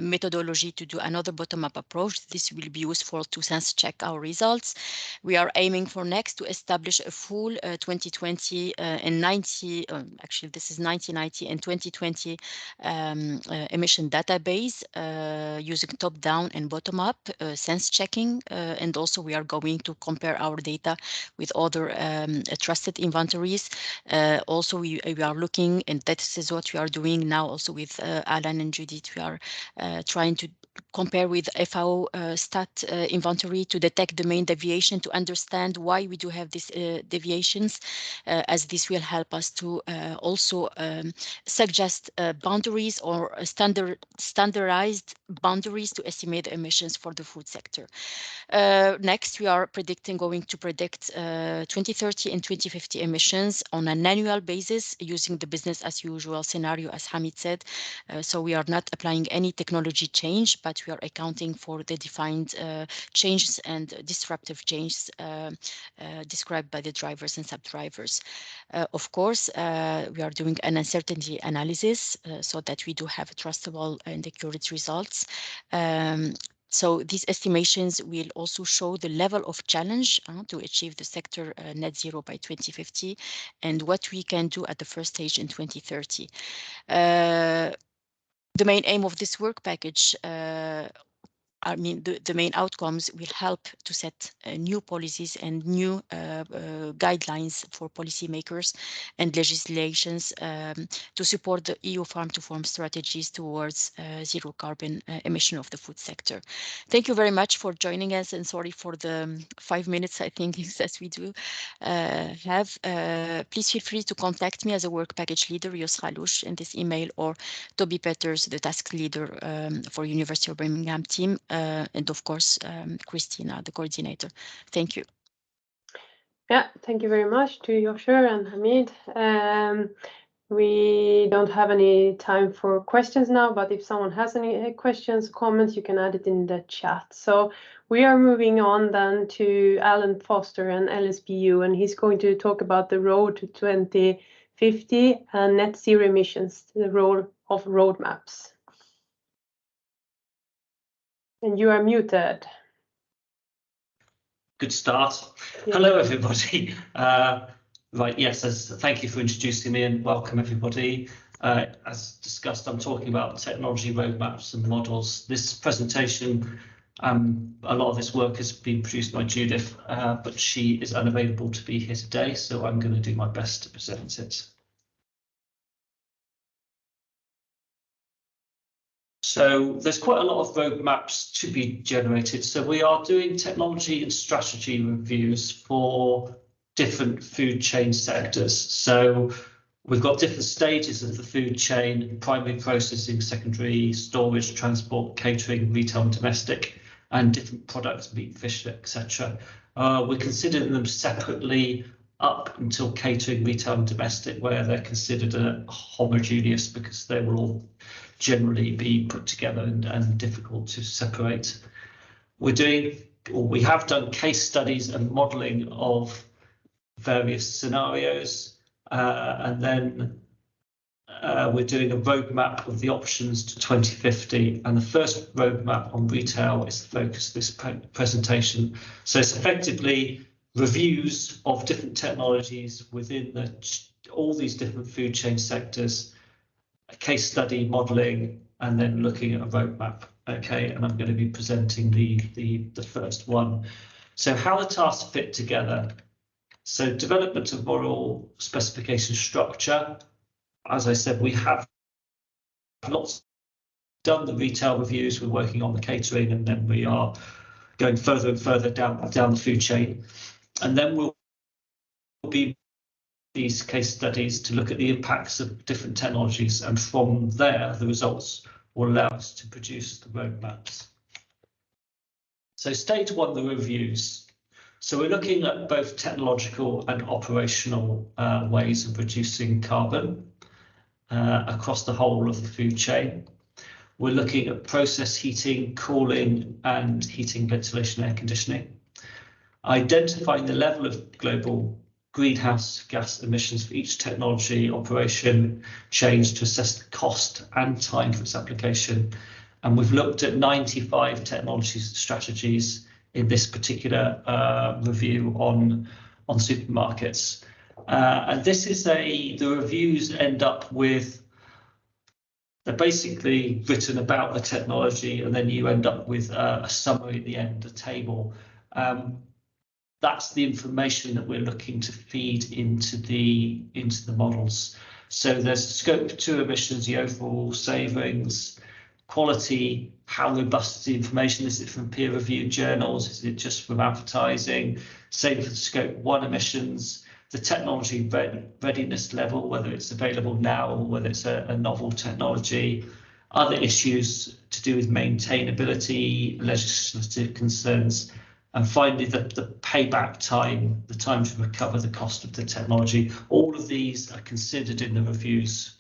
methodology to do another bottom-up approach. This will be useful to sense check our results. We are aiming for next to establish a full 2020 and 90, actually this is 1990 and 2020 emission database using top-down and bottom-up sense checking, and also we are going to compare our data with other trusted inventories. Also we are looking, and that is what we are doing now also with Alan and Judith. We are trying to compare with FAO stat inventory to detect the main deviation, to understand why we do have these deviations, as this will help us to also suggest boundaries or standardized boundaries to estimate the emissions for the food sector. Next, we are going to predict 2030 and 2050 emissions on an annual basis using the business as usual scenario, as Hamid said. So we are not applying any technology change, but we are accounting for the defined changes and disruptive changes described by the drivers and sub-drivers. Of course, we are doing an uncertainty analysis so that we do have trustable and accurate results. So these estimations will also show the level of challenge to achieve the sector net zero by 2050 and what we can do at the first stage in 2030. The main aim of this work package, the main outcomes will help to set new policies and new guidelines for policymakers and legislations to support the EU farm-to-fork strategies towards zero carbon emission of the food sector. Thank you very much for joining us, and sorry for the 5 minutes, I think, that we do have. Please feel free to contact me as a work package leader, Jos Halouch, in this email, or Toby Peters, the task leader for University of Birmingham team. And of course, Christina, the coordinator. Thank you. Yeah, thank you very much to Yosher and Hamid. We don't have any time for questions now, but if someone has any questions, comments, you can add it in the chat. So we are moving on then to Alan Foster and LSPU, and he's going to talk about the road to 2050 and net zero emissions, the role of roadmaps. And you are muted. Good start. Yeah. Hello, everybody. Right, yes, thank you for introducing me and welcome everybody. As discussed, I'm talking about technology roadmaps and models. This presentation, a lot of this work has been produced by Judith, but she is unavailable to be here today, so I'm going to do my best to present it. So there's quite a lot of roadmaps to be generated. So we are doing technology and strategy reviews for different food chain sectors. So we've got different stages of the food chain: primary processing, secondary, storage, transport, catering, retail and domestic, and different products, meat, fish, etc. We consider them separately up until catering, retail and domestic, where they're considered homogeneous because they will all generally be put together and difficult to separate. We have done case studies and modelling of various scenarios, and then we're doing a roadmap of the options to 2050. And the first roadmap on retail is the focus of this presentation. So it's effectively reviews of different technologies within all these different food chain sectors, a case study, modelling, and then looking at a roadmap. Okay, and I'm going to be presenting the first one. So how the tasks fit together. So development of model specification structure. As I said, we have done the retail reviews, we're working on the catering, and then we are going further and further down the food chain. And then we'll be these case studies to look at the impacts of different technologies, and from there the results will allow us to produce the roadmaps. So stage one, the reviews. So we're looking at both technological and operational ways of reducing carbon across the whole of the food chain. We're looking at process heating, cooling, and heating, ventilation, air conditioning. Identifying the level of global greenhouse gas emissions for each technology operation change to assess the cost and time for its application. And we've looked at 95 technology strategies in this particular review on supermarkets. And this is the reviews end up with, they're basically written about the technology, and then you end up with a summary at the end, a table. That's the information that we're looking to feed into the models. So there's scope 2 emissions, the overall savings, quality, how robust is the information? Is it from peer-reviewed journals? Is it just from advertising? Same for the Scope 1 emissions, the technology readiness level, whether it's available now or whether it's a novel technology, other issues to do with maintainability, legislative concerns, and finally the payback time, the time to recover the cost of the technology. All of these are considered in the reviews.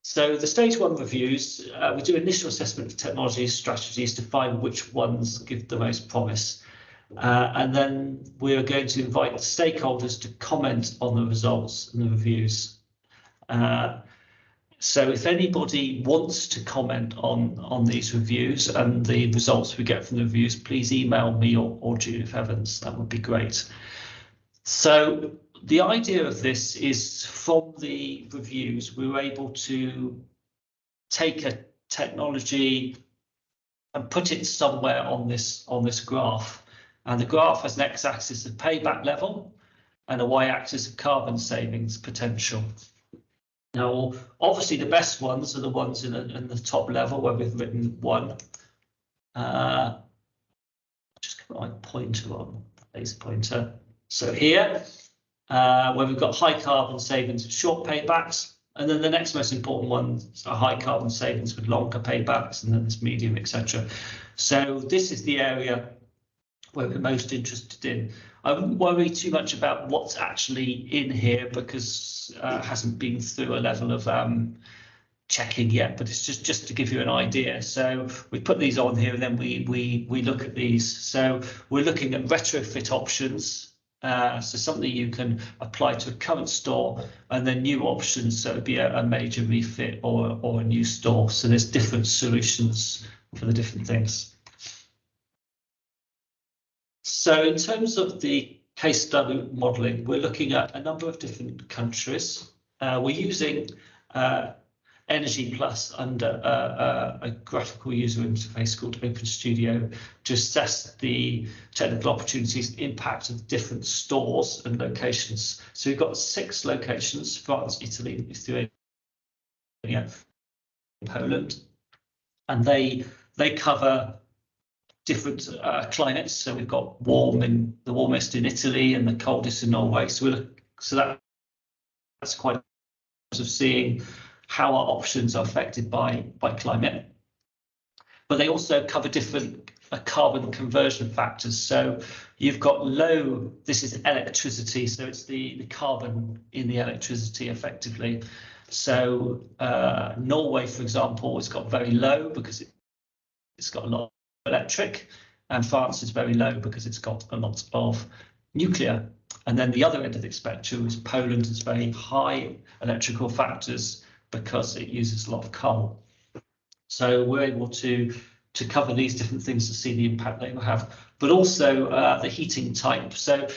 So the stage 1 reviews, we do initial assessment of technology strategies to find which ones give the most promise. And then we are going to invite stakeholders to comment on the results and the reviews. So if anybody wants to comment on these reviews and the results we get from the reviews, please email me or Judith Evans. That would be great. So the idea of this is from the reviews, we were able to take a technology and put it somewhere on this graph. And the graph has an x-axis of payback level and a y-axis of carbon savings potential. Now, obviously, the best ones are the ones in the top level where we've written 1. Just put my pointer on, laser pointer. So here, where we've got high carbon savings with short paybacks, and then the next most important ones are high carbon savings with longer paybacks, and then there's medium, etc. So this is the area where we're most interested in. I wouldn't worry too much about what's actually in here because it hasn't been through a level of checking yet, but it's just to give you an idea. So we put these on here and then we look at these. So we're looking at retrofit options. So something you can apply to a current store, and then new options. So it'd be a major refit or a new store. So there's different solutions for the different things. So in terms of the case study modelling, we're looking at a number of different countries. We're using Energy Plus under a graphical user interface called OpenStudio to assess the technical opportunities impact of different stores and locations. So we've got 6 locations: France, Italy, Lithuania, Poland, and they cover different climates. So we've got the warmest in Italy and the coldest in Norway. So that's quite of seeing how our options are affected by climate. But they also cover different carbon conversion factors. So you've got low, this is electricity, so it's the carbon in the electricity effectively. So Norway, for example, has got very low because it's got a lot of electric, and France is very low because it's got a lot of nuclear. And then the other end of the spectrum is Poland has very high electrical factors because it uses a lot of coal. So we're able to cover these different things to see the impact they will have, but also the heating type. So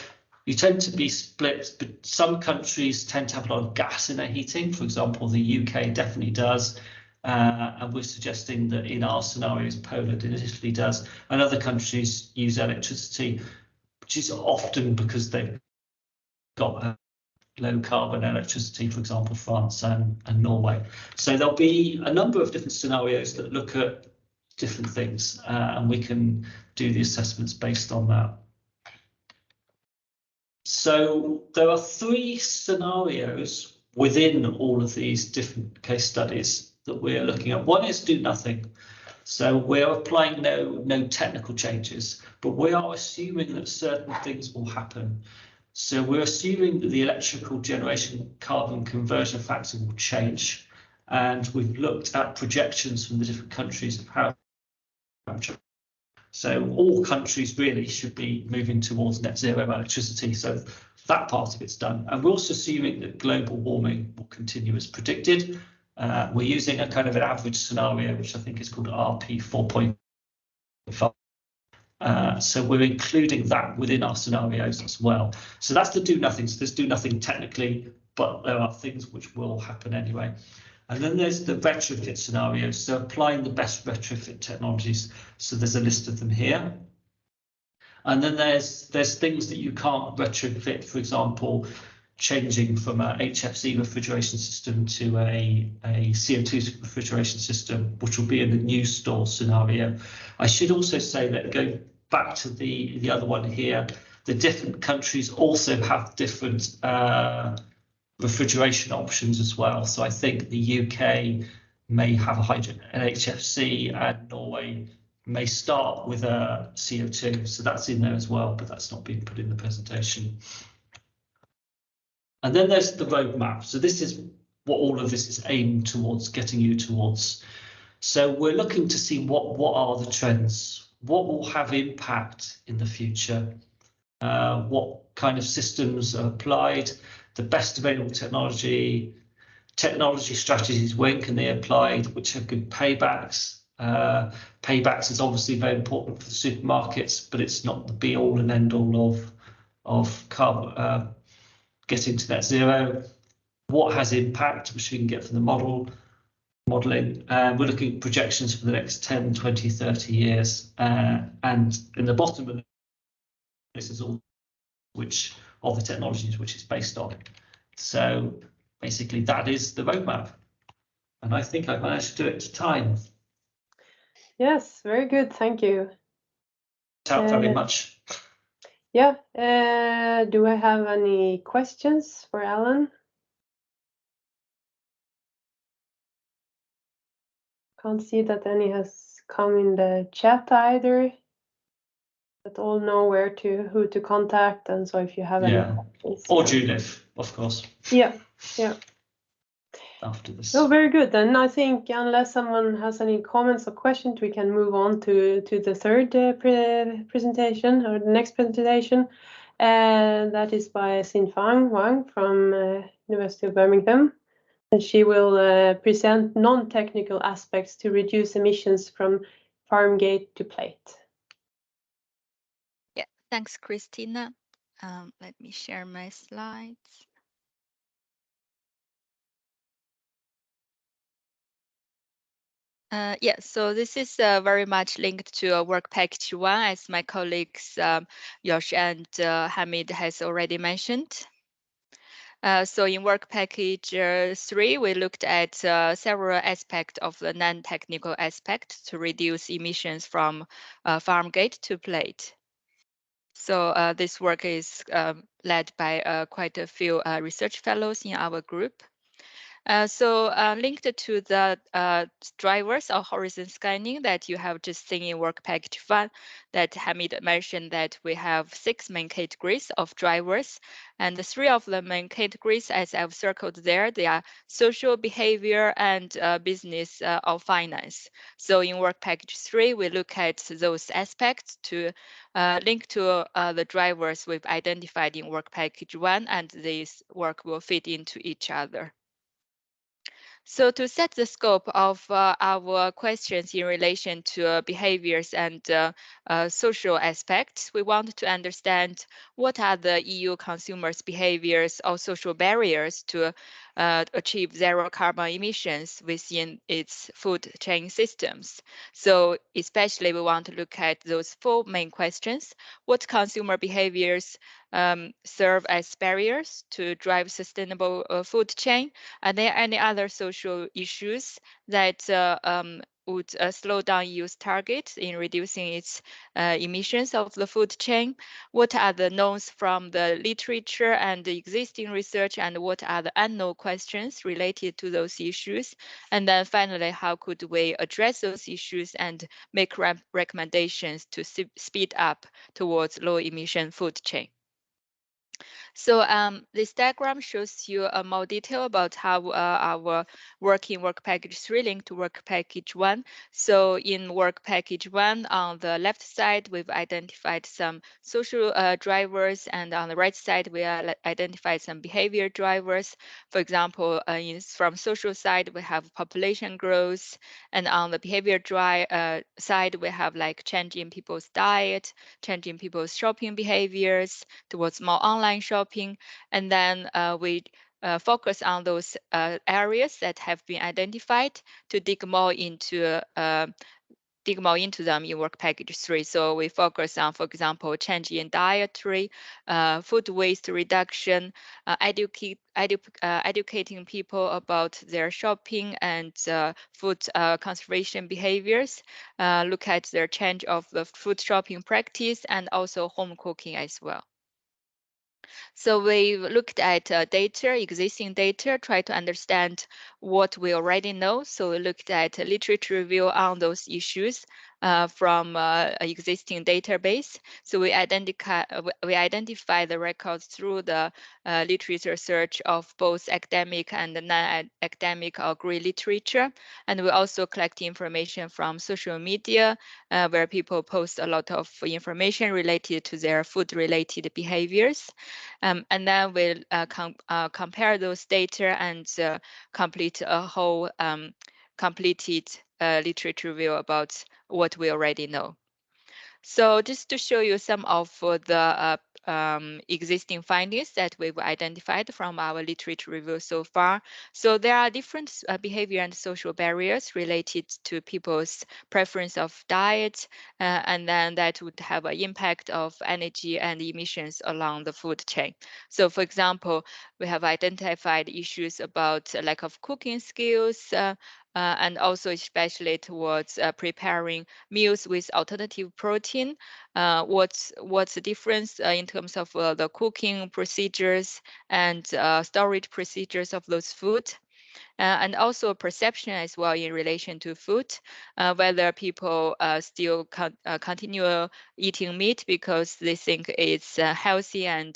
you tend to be split, but some countries tend to have a lot of gas in their heating. For example, the UK definitely does. And we're suggesting that in our scenarios, Poland and Italy does, and other countries use electricity, which is often because they've got low carbon electricity, for example, France and Norway. So there'll be a number of different scenarios that look at different things, and we can do the assessments based on that. So there are 3 scenarios within all of these different case studies that we're looking at. One is do nothing. So we're applying no technical changes, but we are assuming that certain things will happen. So we're assuming that the electrical generation carbon conversion factor will change. And we've looked at projections from the different countries of how. So all countries really should be moving towards net zero electricity. So that part of it's done. And we're also assuming that global warming will continue as predicted. We're using a kind of an average scenario, which I think is called RP 4.5. So we're including that within our scenarios as well. So that's the do nothing. So there's do nothing technically, but there are things which will happen anyway. And then there's the retrofit scenarios. So applying the best retrofit technologies. So there's a list of them here. And then there's things that you can't retrofit. For example, changing from a HFC refrigeration system to a CO2 refrigeration system, which will be in the new store scenario. I should also say that going back to the other one here, the different countries also have different refrigeration options as well. So I think the UK may have an HFC, and Norway may start with a CO2. So that's in there as well, but that's not being put in the presentation. And then there's the roadmap. So this is what all of this is aimed towards, getting you towards. So we're looking to see what are the trends, what will have impact in the future, what kind of systems are applied, the best available technology strategies, when can they be applied, which have good paybacks. Paybacks is obviously very important for the supermarkets, but it's not the be all and end all of carbon, getting to net zero. What has impact, which we can get from the modeling. We're looking at projections for the next 10, 20, 30 years. And in the bottom of this is all which of the technologies which it's based on. So basically that is the roadmap. And I think I've managed to do it to time. Yes, very good. Thank you. Thank you very much. Yeah. Do I have any questions for Alan? Can't see that any has come in the chat either. But all know who to contact, and so if you have any questions. Or Judith, of course. Yeah. After this. Oh, very good. Then I think unless someone has any comments or questions, we can move on to the third presentation, or the next presentation. And that is by Xin-Fang Wang from University of Birmingham. And she will present non-technical aspects to reduce emissions from farm gate to plate. Yeah, thanks, Christina. Let me share my slides. Yeah, so this is very much linked to work package 1, as my colleagues Yosh and Hamid has already mentioned. So in work package 3, we looked at several aspects of the non-technical aspect to reduce emissions from farm gate to plate. So this work is led by quite a few research fellows in our group. So linked to the drivers or horizon scanning that you have just seen in work package 1, that Hamid mentioned that we have 6 main categories of drivers, and the 3 of the main categories, as I've circled there, they are social, behavior, and business or finance. So in work package 3, we look at those aspects to link to the drivers we've identified in work package 1, and this work will fit into each other. So to set the scope of our questions in relation to behaviors and social aspects, we want to understand what are the EU consumers' behaviors or social barriers to achieve zero carbon emissions within its food chain systems. So especially we want to look at those 4 main questions. What consumer behaviors serve as barriers to drive sustainable food chain? Are there any other social issues that would slow down EU's targets in reducing its emissions of the food chain? What are the knowns from the literature and the existing research, and what are the unknown questions related to those issues? And then finally, how could we address those issues and make recommendations to speed up towards low emission food chain? So this diagram shows you more detail about how our work in work package 3 linked to work package 1. So in work package 1, on the left side, we've identified some social drivers, and on the right side, we identified some behavior drivers. For example, from social side, we have population growth, and on the behavior side, we have like changing people's diet, changing people's shopping behaviors towards more online shopping. And then we focus on those areas that have been identified to dig more into dig more into them in work package 3. So we focus on, for example, change in dietary, food waste reduction, educating people about their shopping and food conservation behaviors, look at their change of the food shopping practice and also home cooking as well. So we looked at data, existing data, try to understand what we already know. So we looked at literature review on those issues from existing database. So we identify the records through the literature search of both academic and non-academic or grey literature. And we also collect information from social media where people post a lot of information related to their food-related behaviors. And then we'll compare those data and complete a whole completed literature review about what we already know. So just to show you some of the existing findings that we've identified from our literature review so far. So there are different behavior and social barriers related to people's preference of diet, and then that would have an impact of energy and emissions along the food chain. So for example, we have identified issues about lack of cooking skills, and also especially towards preparing meals with alternative protein. What's the difference in terms of the cooking procedures and storage procedures of those food? And also perception as well in relation to food, whether people still continue eating meat because they think it's healthy and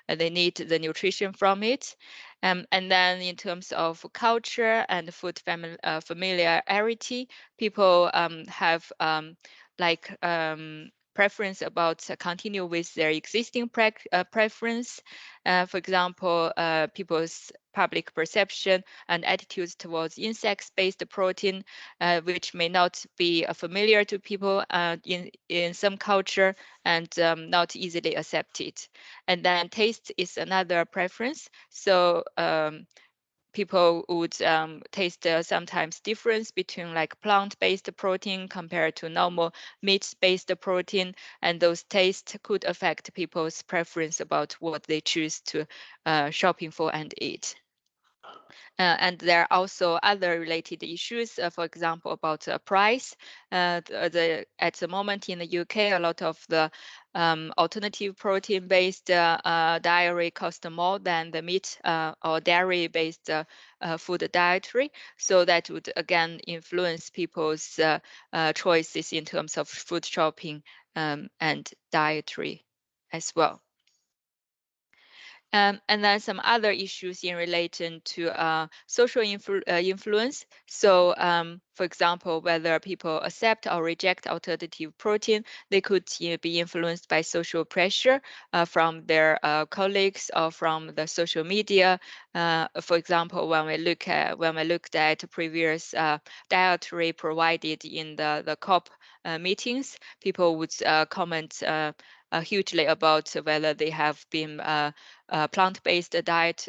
they need the nutrition from it. And then in terms of culture and food familiarity, people have preference about continue with their existing preference. For example, people's public perception and attitudes towards insects-based protein, which may not be familiar to people in some culture and not easily accepted. And then taste is another preference. So people would taste sometimes difference between like plant-based protein compared to normal meat-based protein, and those tastes could affect people's preference about what they choose to shopping for and eat. And there are also other related issues, for example, about price. At the moment in the UK, a lot of the alternative protein-based dietary cost more than the meat or dairy-based food dietary. So that would again influence people's choices in terms of food shopping and dietary as well. And then some other issues in relation to social influence. So for example, whether people accept or reject alternative protein, they could be influenced by social pressure from their colleagues or from the social media. For example, when we looked at previous dietary provided in the COP meetings, people would comment hugely about whether they have been plant-based diet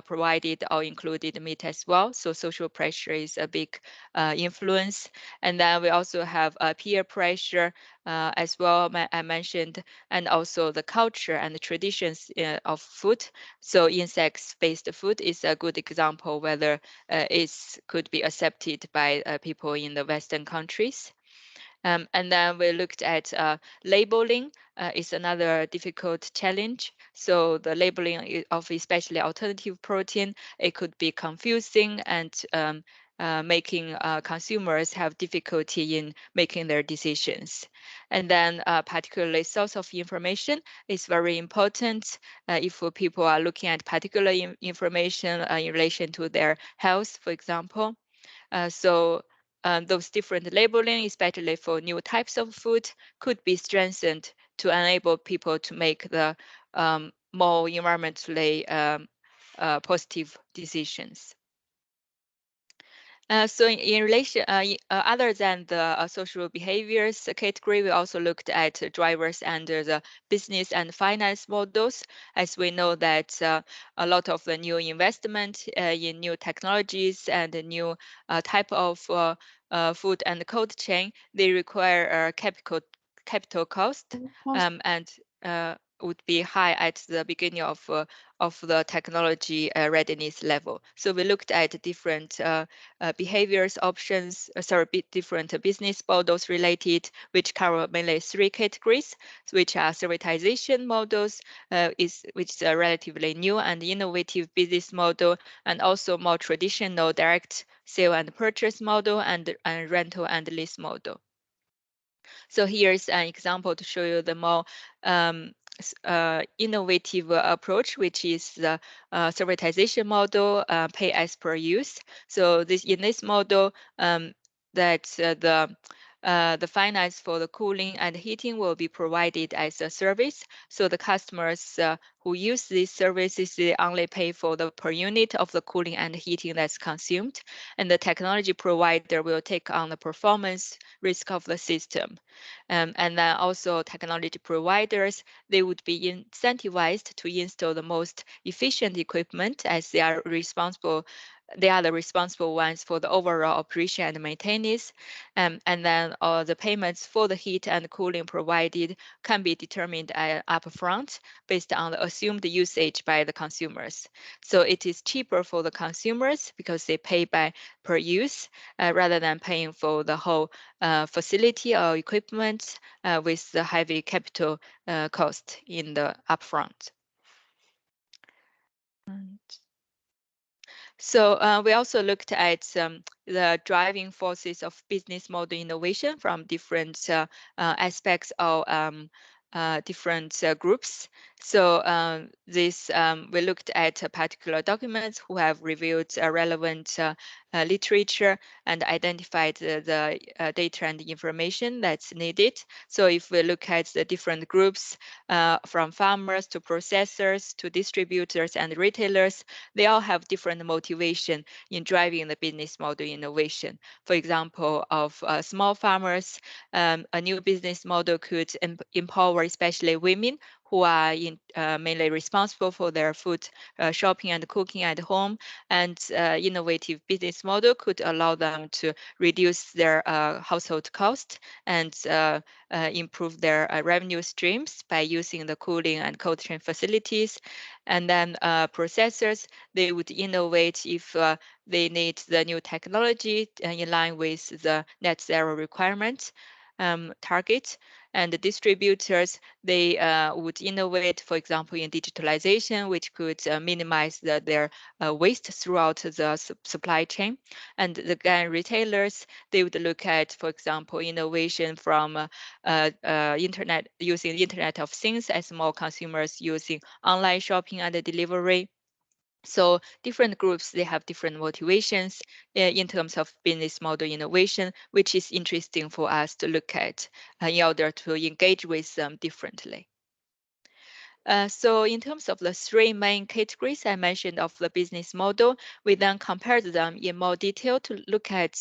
provided or included meat as well. So social pressure is a big influence. And then we also have peer pressure as well, I mentioned, and also the culture and the traditions of food. So insects-based food is a good example whether it could be accepted by people in the Western countries. And then we looked at labeling is another difficult challenge. So the labeling of especially alternative protein, it could be confusing and making consumers have difficulty in making their decisions. And then particularly source of information is very important if people are looking at particular information in relation to their health, for example. So those different labeling, especially for new types of food, could be strengthened to enable people to make the more environmentally positive decisions. So in relation, other than the social behaviors category, we also looked at drivers under the business and finance models, as we know that a lot of the new investment in new technologies and the new type of food and cold chain, they require capital cost and would be high at the beginning of the technology readiness level. So we looked at different behaviors, options, different business models related, which cover mainly 3 categories, which are servitization models, which is a relatively new and innovative business model, and also more traditional direct sale and purchase model and rental and lease model. So here's an example to show you the more innovative approach, which is the servitization model, pay as per use. So in this model, the finance for the cooling and heating will be provided as a service. So the customers who use these services, they only pay for the per unit of the cooling and heating that's consumed. And the technology provider will take on the performance risk of the system. And then also technology providers, they would be incentivized to install the most efficient equipment, as they are the responsible ones for the overall operation and maintenance. And then the payments for the heat and cooling provided can be determined upfront based on the assumed usage by the consumers. So it is cheaper for the consumers because they pay per use rather than paying for the whole facility or equipment with the heavy capital cost in the upfront. So we also looked at the driving forces of business model innovation from different aspects or different groups. So we looked at particular documents who have reviewed relevant literature and identified the data and information that's needed. So if we look at the different groups from farmers to processors to distributors and retailers, they all have different motivation in driving the business model innovation. For example, of small farmers, a new business model could empower especially women who are mainly responsible for their food shopping and cooking at home, and innovative business model could allow them to reduce their household cost and improve their revenue streams by using the cooling and cold chain facilities. And then processors, they would innovate if they need the new technology in line with the net zero requirement target. And the distributors, they would innovate, for example, in digitalization, which could minimize their waste throughout the supply chain. And again, retailers, they would look at, for example, innovation from internet, using the Internet of Things as more consumers using online shopping and delivery. So different groups, they have different motivations in terms of business model innovation, which is interesting for us to look at in order to engage with them differently. So in terms of the 3 main categories I mentioned of the business model, we then compared them in more detail to look at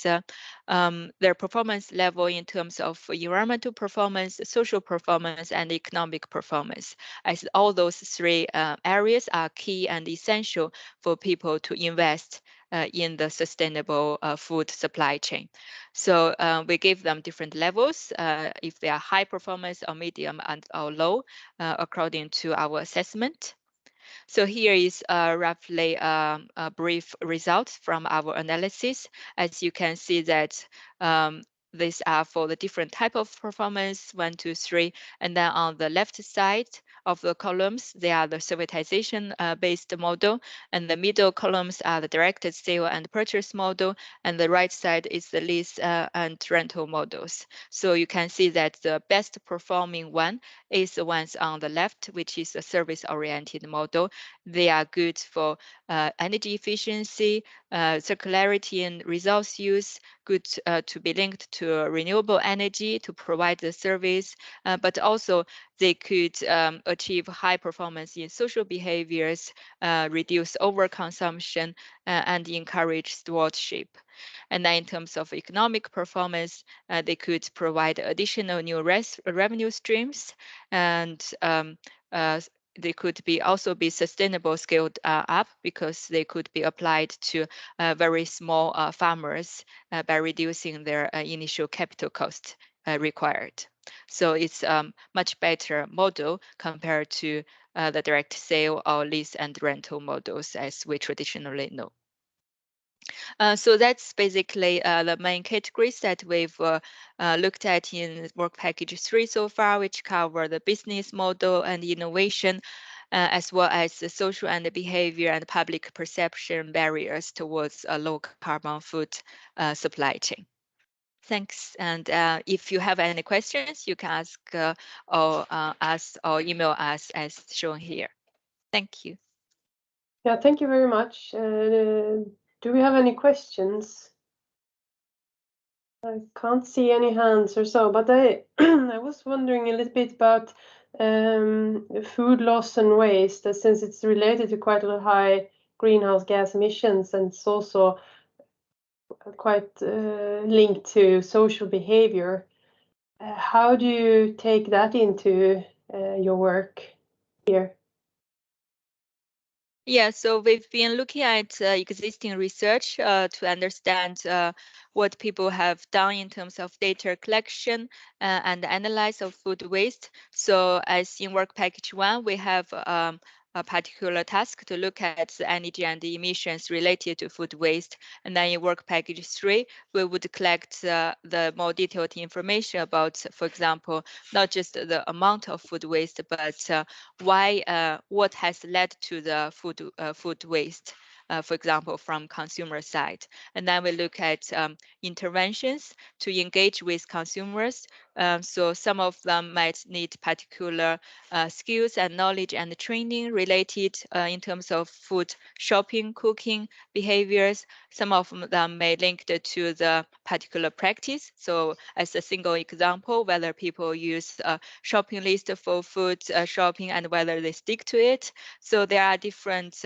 their performance level in terms of environmental performance, social performance, and economic performance, as all those 3 areas are key and essential for people to invest in the sustainable food supply chain. So we gave them different levels, if they are high performance or medium or low, according to our assessment. So here is roughly a brief result from our analysis. As you can see that these are for the different type of performance, 1, 2, 3, and then on the left side of the columns, they are the servitization based model, and the middle columns are the direct sale and purchase model, and the right side is the lease and rental models. So you can see that the best performing one is the ones on the left, which is a service-oriented model. They are good for energy efficiency, circularity and resource use, good to be linked to renewable energy to provide the service, but also they could achieve high performance in social behaviors, reduce overconsumption, and encourage stewardship. And then in terms of economic performance, they could provide additional new revenue streams, and they could also be sustainable scaled up, because they could be applied to very small farmers by reducing their initial capital cost required. So it's a much better model compared to the direct sale or lease and rental models as we traditionally know. So that's basically the main categories that we've looked at in work package 3 so far, which cover the business model and innovation, as well as the social and behavior and public perception barriers towards a low carbon food supply chain. Thanks. And if you have any questions, you can ask us or email us as shown here. Thank you. Yeah, thank you very much. Do we have any questions? I can't see any hands or so, but I I was wondering a little bit about food loss and waste, since it's related to quite a high greenhouse gas emissions, and it's also quite linked to social behavior. How do you take that into your work here? Yeah, so we've been looking at existing research to understand what people have done in terms of data collection and analysis of food waste. So as in work package 1, we have a particular task to look at the energy and the emissions related to food waste. And then in work package 3, we would collect the more detailed information about, for example, not just the amount of food waste, but why, what has led to the food waste, for example, from consumer side. And then we look at interventions to engage with consumers. So some of them might need particular skills and knowledge and training related in terms of food shopping, cooking behaviors. Some of them may link to the particular practice. So as a single example, whether people use a shopping list for food shopping and whether they stick to it. So there are different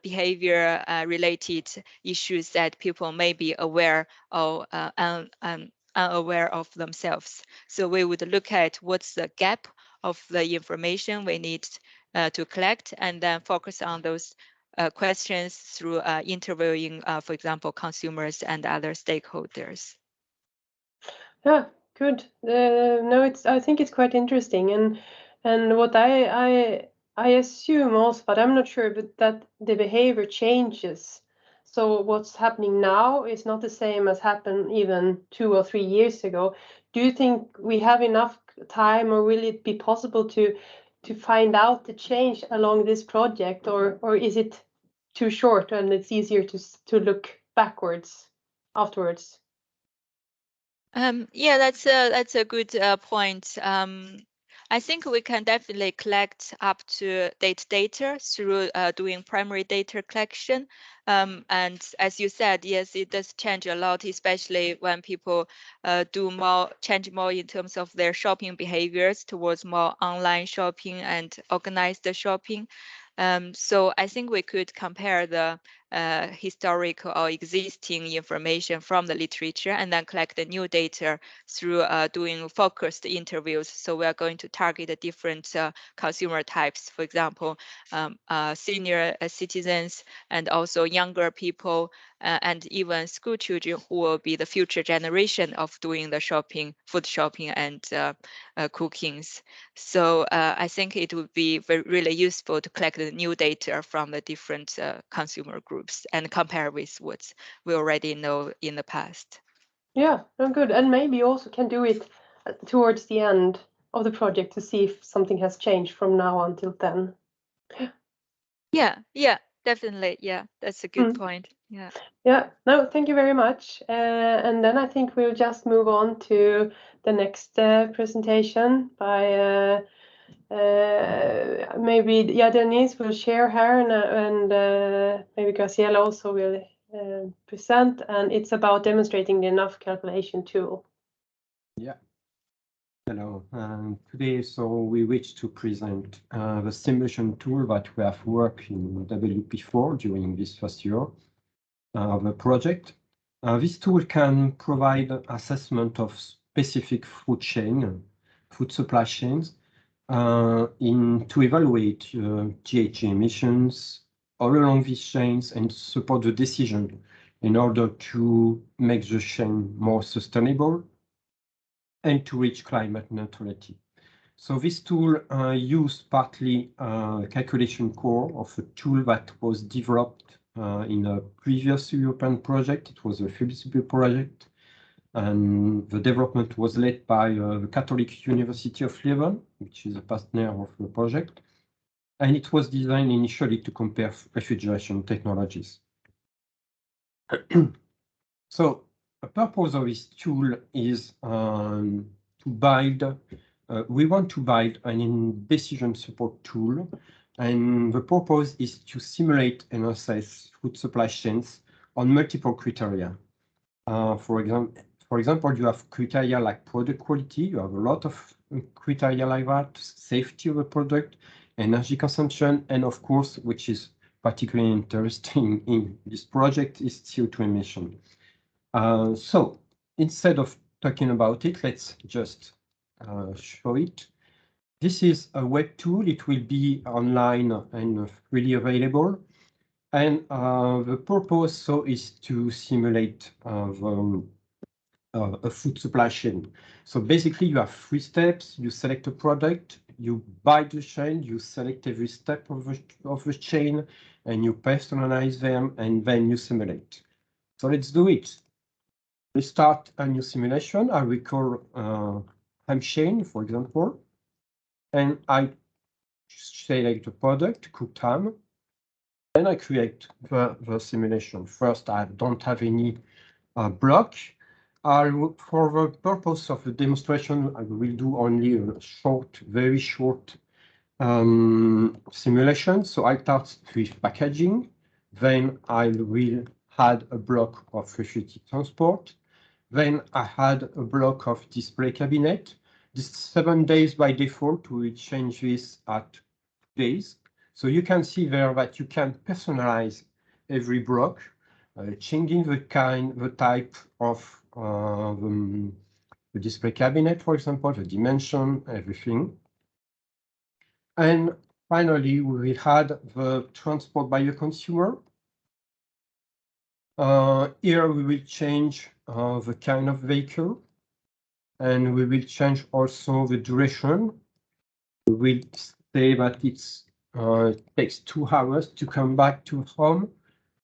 behavior related issues that people may be aware or unaware of themselves. So we would look at what's the gap of the information we need to collect, and then focus on those questions through interviewing, for example, consumers and other stakeholders. Yeah, good. No, I think it's quite interesting, and what I assume also, but I'm not sure, but that the behavior changes. So what's happening now is not the same as happened even 2 or 3 years ago. Do you think we have enough time, or will it be possible to find out the change along this project, or is it too short and it's easier to look backwards afterwards? Yeah, that's a good point. I think we can definitely collect up to date data through doing primary data collection. And as you said, yes, it does change a lot, especially when people change more in terms of their shopping behaviors towards more online shopping and organized shopping. So I think we could compare the historical or existing information from the literature and then collect the new data through doing focused interviews. So we are going to target the different consumer types, for example, senior citizens and also younger people, and even school children who will be the future generation of doing the shopping, food shopping and cookings. So I think it would be really useful to collect the new data from the different consumer groups and compare with what we already know in the past. Yeah, no, good. And maybe also can do it towards the end of the project to see if something has changed from now until then. Yeah, definitely. Yeah, that's a good point. Yeah. Yeah, no, thank you very much. And then I think we'll just move on to the next presentation by maybe, yeah, Denise will share her, and maybe Graciela also will present, and it's about demonstrating the enough calculation tool. Yeah. Hello, today we wish to present the simulation tool that we have worked in WP4 during this first year of the project. This tool can provide assessment of specific food supply chains to evaluate GHG emissions all along these chains and support the decision in order to make the chain more sustainable and to reach climate neutrality. So this tool used partly calculation core of a tool that was developed in a previous European project. It was a feasibility project, and the development was led by the Catholic University of Leuven, which is a partner of the project. And it was designed initially to compare refrigeration technologies. So the purpose of this tool is to build, we want to build an decision support tool, and the purpose is to simulate and assess food supply chains on multiple criteria. For example, you have criteria like product quality. You have a lot of criteria like that, safety of the product, energy consumption, and of course, which is particularly interesting in this project, is CO2 emission. So instead of talking about it, let's just show it. This is a web tool. It will be online and freely available. And the purpose is to simulate a food supply chain. So basically you have 3 steps. You select a product, you buy the chain, you select every step of the chain, and you personalize them, and then you simulate. So let's do it. We start a new simulation. I recall ham chain, for example, and I select the product, cooked ham. Then I create the simulation. First, I don't have any block. For the purpose of the demonstration, I will do only a short, very short simulation. So I start with packaging. Then I will add a block of refrigerated transport. Then I had a block of display cabinet. This 7 days by default. We will change this at days. So you can see there that you can personalize every block, changing the type of the display cabinet, for example, the dimension, everything. And finally, we will add the transport by the consumer. Here we will change the kind of vehicle, and we will change also the duration. We will say that it takes 2 hours to come back to home.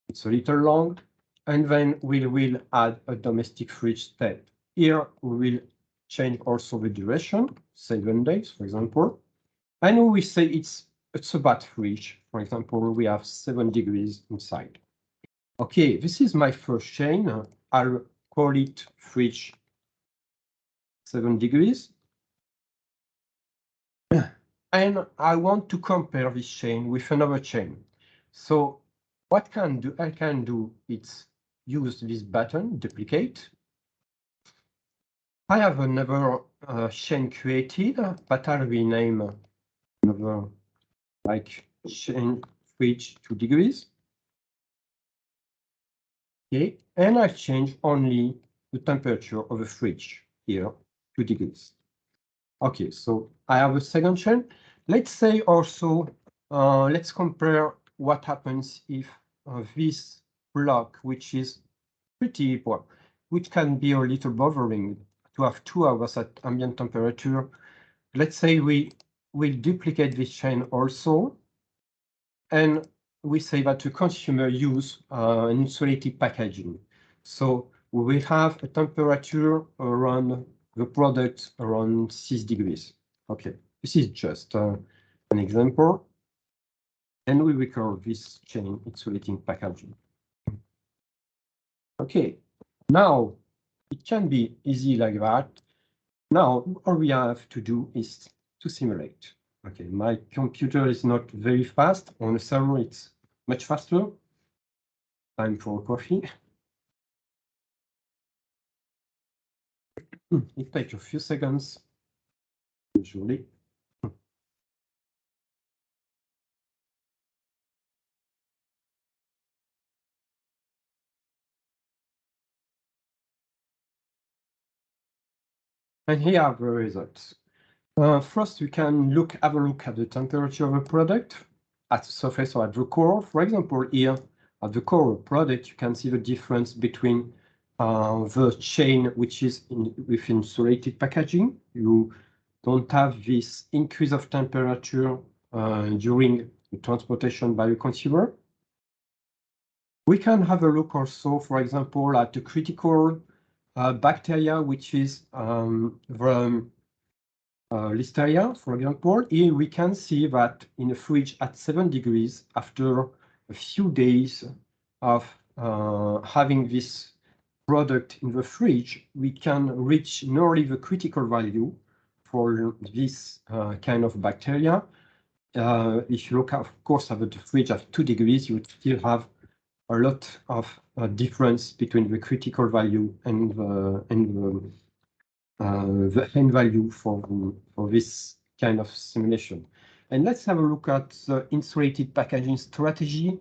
It's a little long. And then we will add a domestic fridge step. Here we will change also the duration, 7 days, for example. And we will say it's a bath fridge. For example, we have 7 degrees inside. Okay, this is my first chain. I'll call it fridge 7 degrees. And I want to compare this chain with another chain. So what I can do is use this button, duplicate. I have another chain created, but I'll rename another like chain fridge 2 degrees. Okay, and I change only the temperature of the fridge here, 2 degrees. Okay, so I have a second chain. Let's say also, let's compare what happens if this block, which is pretty, well, which can be a little bothering to have 2 hours at ambient temperature. Let's say we will duplicate this chain also, and we say that the consumer use an insulated packaging. So we will have a temperature around the product around 6 degrees. Okay, this is just an example. And we will call this chain insulating packaging. Okay, now it can be easy like that. Now all we have to do is to simulate. Okay, my computer is not very fast. On the server, it's much faster. Time for coffee. It takes a few seconds. usually. And here are the results. First, we can have a look at the temperature of a product at the surface or at the core. For example, here at the core product, you can see the difference between the chain, which is with insulated packaging. You don't have this increase of temperature during the transportation by the consumer. We can have a look also, for example, at the critical bacteria, which is the Listeria, for example. Here we can see that in a fridge at 7 degrees, after a few days of having this product in the fridge, we can reach nearly the critical value for this kind of bacteria. If you look, of course, at the fridge at 2 degrees, you would still have a lot of difference between the critical value and the end value for this kind of simulation. And let's have a look at the insulated packaging strategy.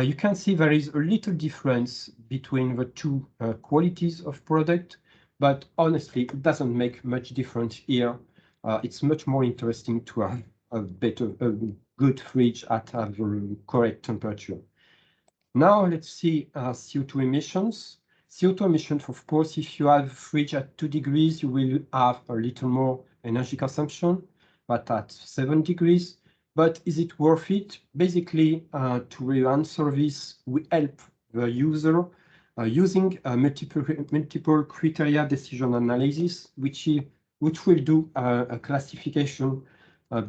You can see there is a little difference between the two qualities of product, but honestly, it doesn't make much difference here. It's much more interesting to have a good fridge at the correct temperature. Now let's see CO2 emissions. CO2 emissions, of course, if you have a fridge at 2 degrees, you will have a little more energy consumption, but at 7 degrees. But is it worth it? Basically, to answer this, we help the user using multiple criteria decision analysis, which will do a classification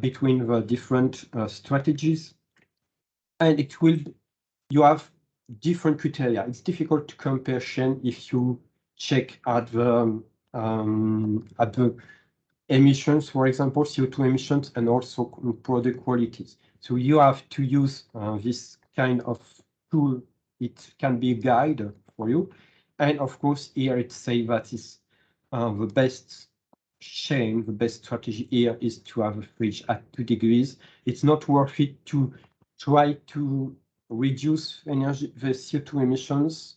between the different strategies. And you have different criteria. It's difficult to compare chain if you check at the emissions, for example, CO2 emissions, and also product qualities. So you have to use this kind of tool. It can be a guide for you. And of course, here it says that is the best chain, the best strategy here is to have a fridge at 2 degrees. It's not worth it to try to reduce the CO2 emissions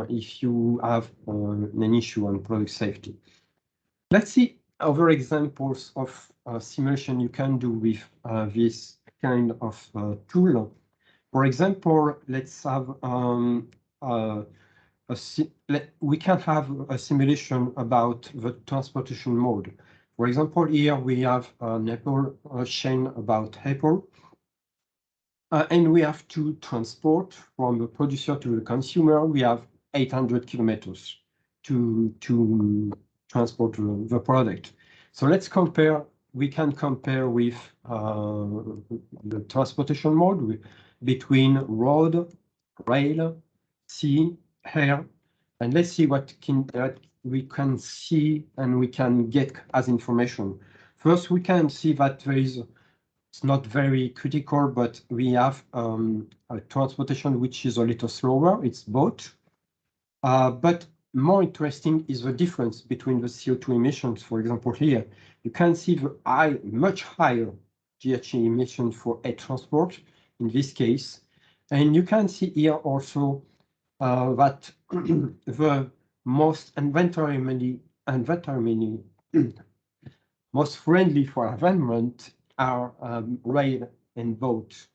if you have an issue on product safety. Let's see other examples of simulation you can do with this kind of tool. For example, let's have we can have a simulation about the transportation mode. For example, here we have an Apple chain about Apple. And we have to transport from the producer to the consumer. We have 800 kilometers to transport the product. So let's compare. We can compare with the transportation mode between road, rail, sea, air, and let's see what we can see and we can get as information. First, we can see that there is. It's not very critical, but we have a transportation which is a little slower. It's boat. But more interesting is the difference between the CO2 emissions. For example, here you can see the much higher GHG emission for air transport in this case, and you can see here also that the most most friendly for environment are rail and boat.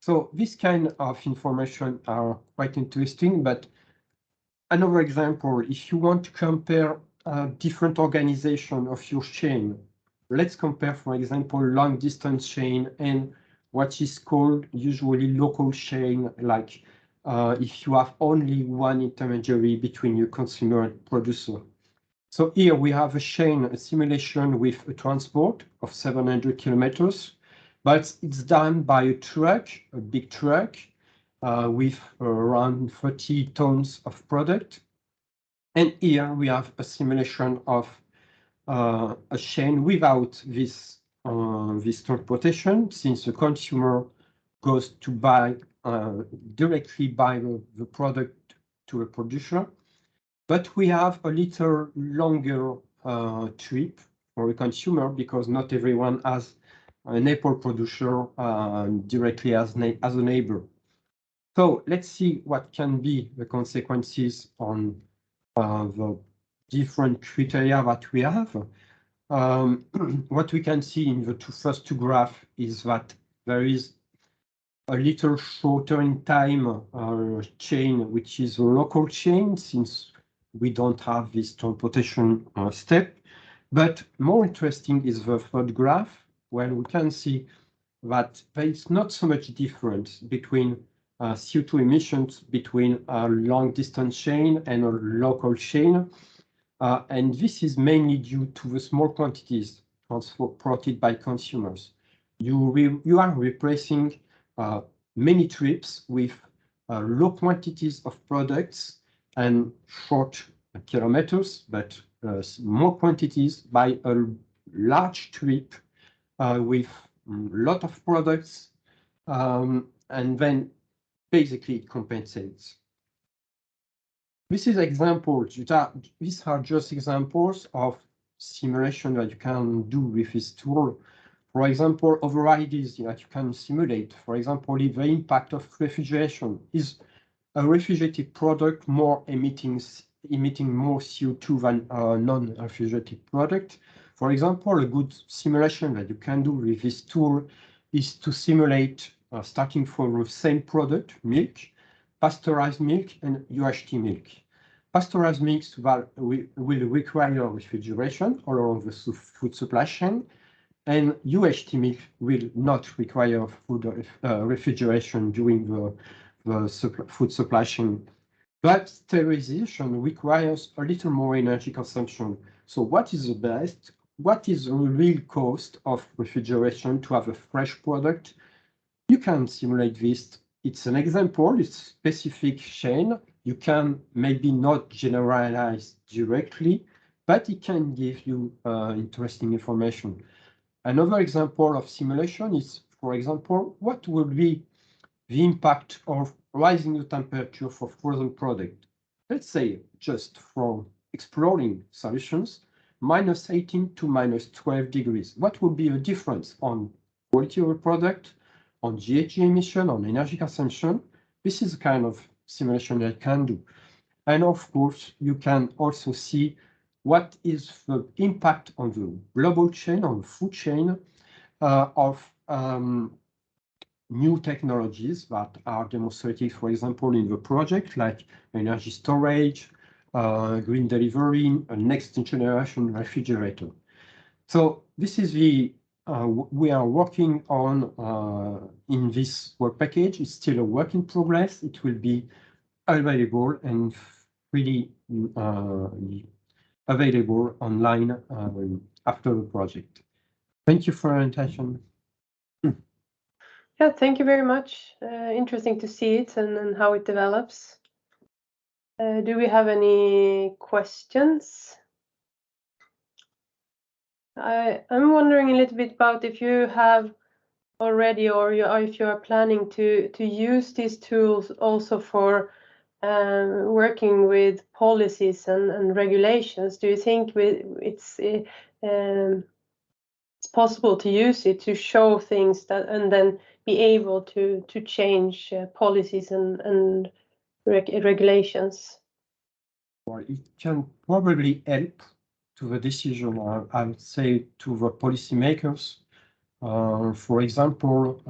So this kind of information are quite interesting, but another example, if you want to compare different organization of your chain, let's compare, for example, long distance chain and what is called usually local chain, like if you have only one intermediary between your consumer and producer. So here we have a chain, a simulation with a transport of 700 kilometers, but it's done by a truck, a big truck, with around 30 tons of product. And here we have a simulation of a chain without this transportation, since the consumer goes to directly buy the product to a producer. But we have a little longer trip for a consumer because not everyone has an apple producer directly as a neighbor. So let's see what can be the consequences on the different criteria that we have. What we can see in the first two graphs is that there is a little shorter in time chain, which is a local chain, since we don't have this transportation step. But more interesting is the third graph, where we can see that there is not so much difference between CO2 emissions between a long distance chain and a local chain. And this is mainly due to the small quantities transported by consumers. You are replacing many trips with low quantities of products and short kilometers, but more quantities by a large trip with a lot of products, and then basically it compensates. This is examples. These are just examples of simulation that you can do with this tool. For example, overrides that you can simulate. For example, if the impact of refrigeration is a refrigerated product more emitting more CO2 than a non-refrigerated product. For example, a good simulation that you can do with this tool is to simulate starting from the same product, milk, pasteurized milk, and UHT milk. Pasteurized milk will require refrigeration all along the food supply chain, and UHT milk will not require food refrigeration during the food supply chain. But sterilization requires a little more energy consumption. So what is the best? What is the real cost of refrigeration to have a fresh product? You can simulate this. It's an example, it's specific chain. You can maybe not generalize directly, but it can give you interesting information. Another example of simulation is, for example, what will be the impact of rising the temperature for frozen product? Let's say, just from exploring solutions, -18 to -12 degrees. What would be the difference on quality of a product, on GHG emission, on energy consumption? This is the kind of simulation that you can do. And of course, you can also see what is the impact on the global chain, on the food chain of new technologies that are demonstrated, for example, in the project, like energy storage, green delivery, a next generation refrigerator. So this is the we are working on in this work package. It's still a work in progress. It will be available and really available online after the project. Thank you for your attention. Yeah, thank you very much. Interesting to see it and how it develops. Do we have any questions? I'm wondering a little bit about if you have already, or if you are planning to use these tools also for working with policies and regulations. Do you think it's possible to use it to show things that and then be able to change policies and regulations? Well, it can probably help to the decision, I would say, to the policymakers. For example,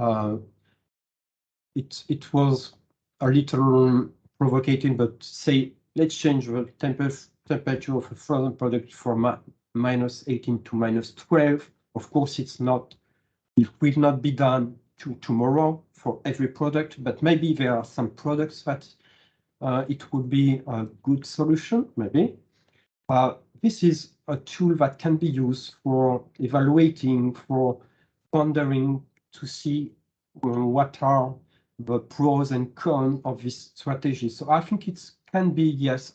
it was a little provocating, but say, let's change the temperature of a frozen product from -18 to -12. Of course, it will not be done tomorrow for every product, but maybe there are some products that it would be a good solution, maybe. This is a tool that can be used for evaluating, for pondering, to see what are the pros and cons of this strategy. So I think it can be, yes,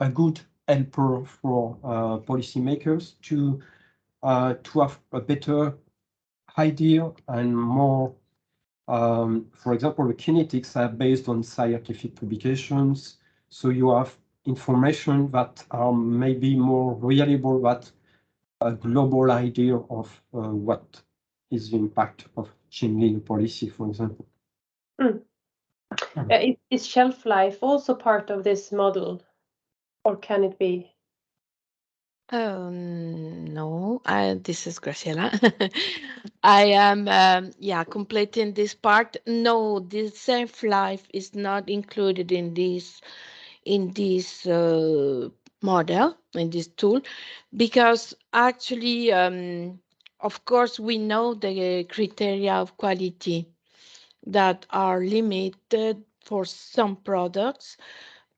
a good helper for policymakers to have a better idea and more. For example, the kinetics are based on scientific publications, so you have information that are maybe more reliable that a global idea of what is the impact of changing policy, for example. Is shelf life also part of this model, or can it be? No, this is Graciela. I am, completing this part. No, the shelf life is not included in this model, in this tool, because actually, of course, we know the criteria of quality that are limited for some products.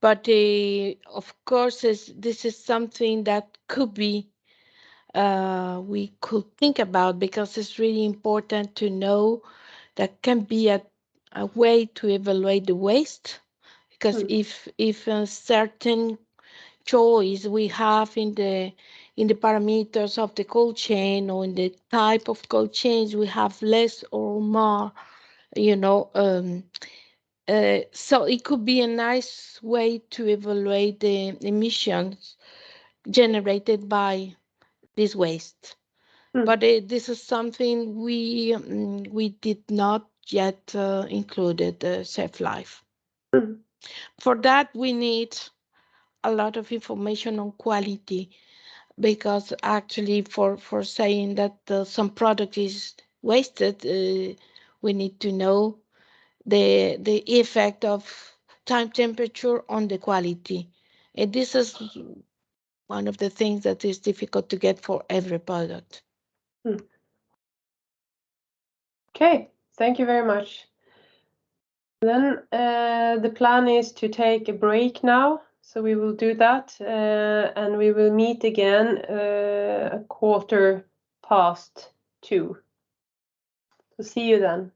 But of course, this is something that could be we could think about, because it's really important to know that can be a way to evaluate the waste. Because if a certain choice we have in the parameters of the cold chain, or in the type of cold chains, we have less or more, so it could be a nice way to evaluate the emissions generated by this waste. But this is something we did not yet included the shelf life. For that, we need a lot of information on quality, because actually for saying that some product is wasted, we need to know the effect of time temperature on the quality. And this is one of the things that is difficult to get for every product. Okay, thank you very much. Then the plan is to take a break now, so we will do that, and we will meet again 2:15. So see you then.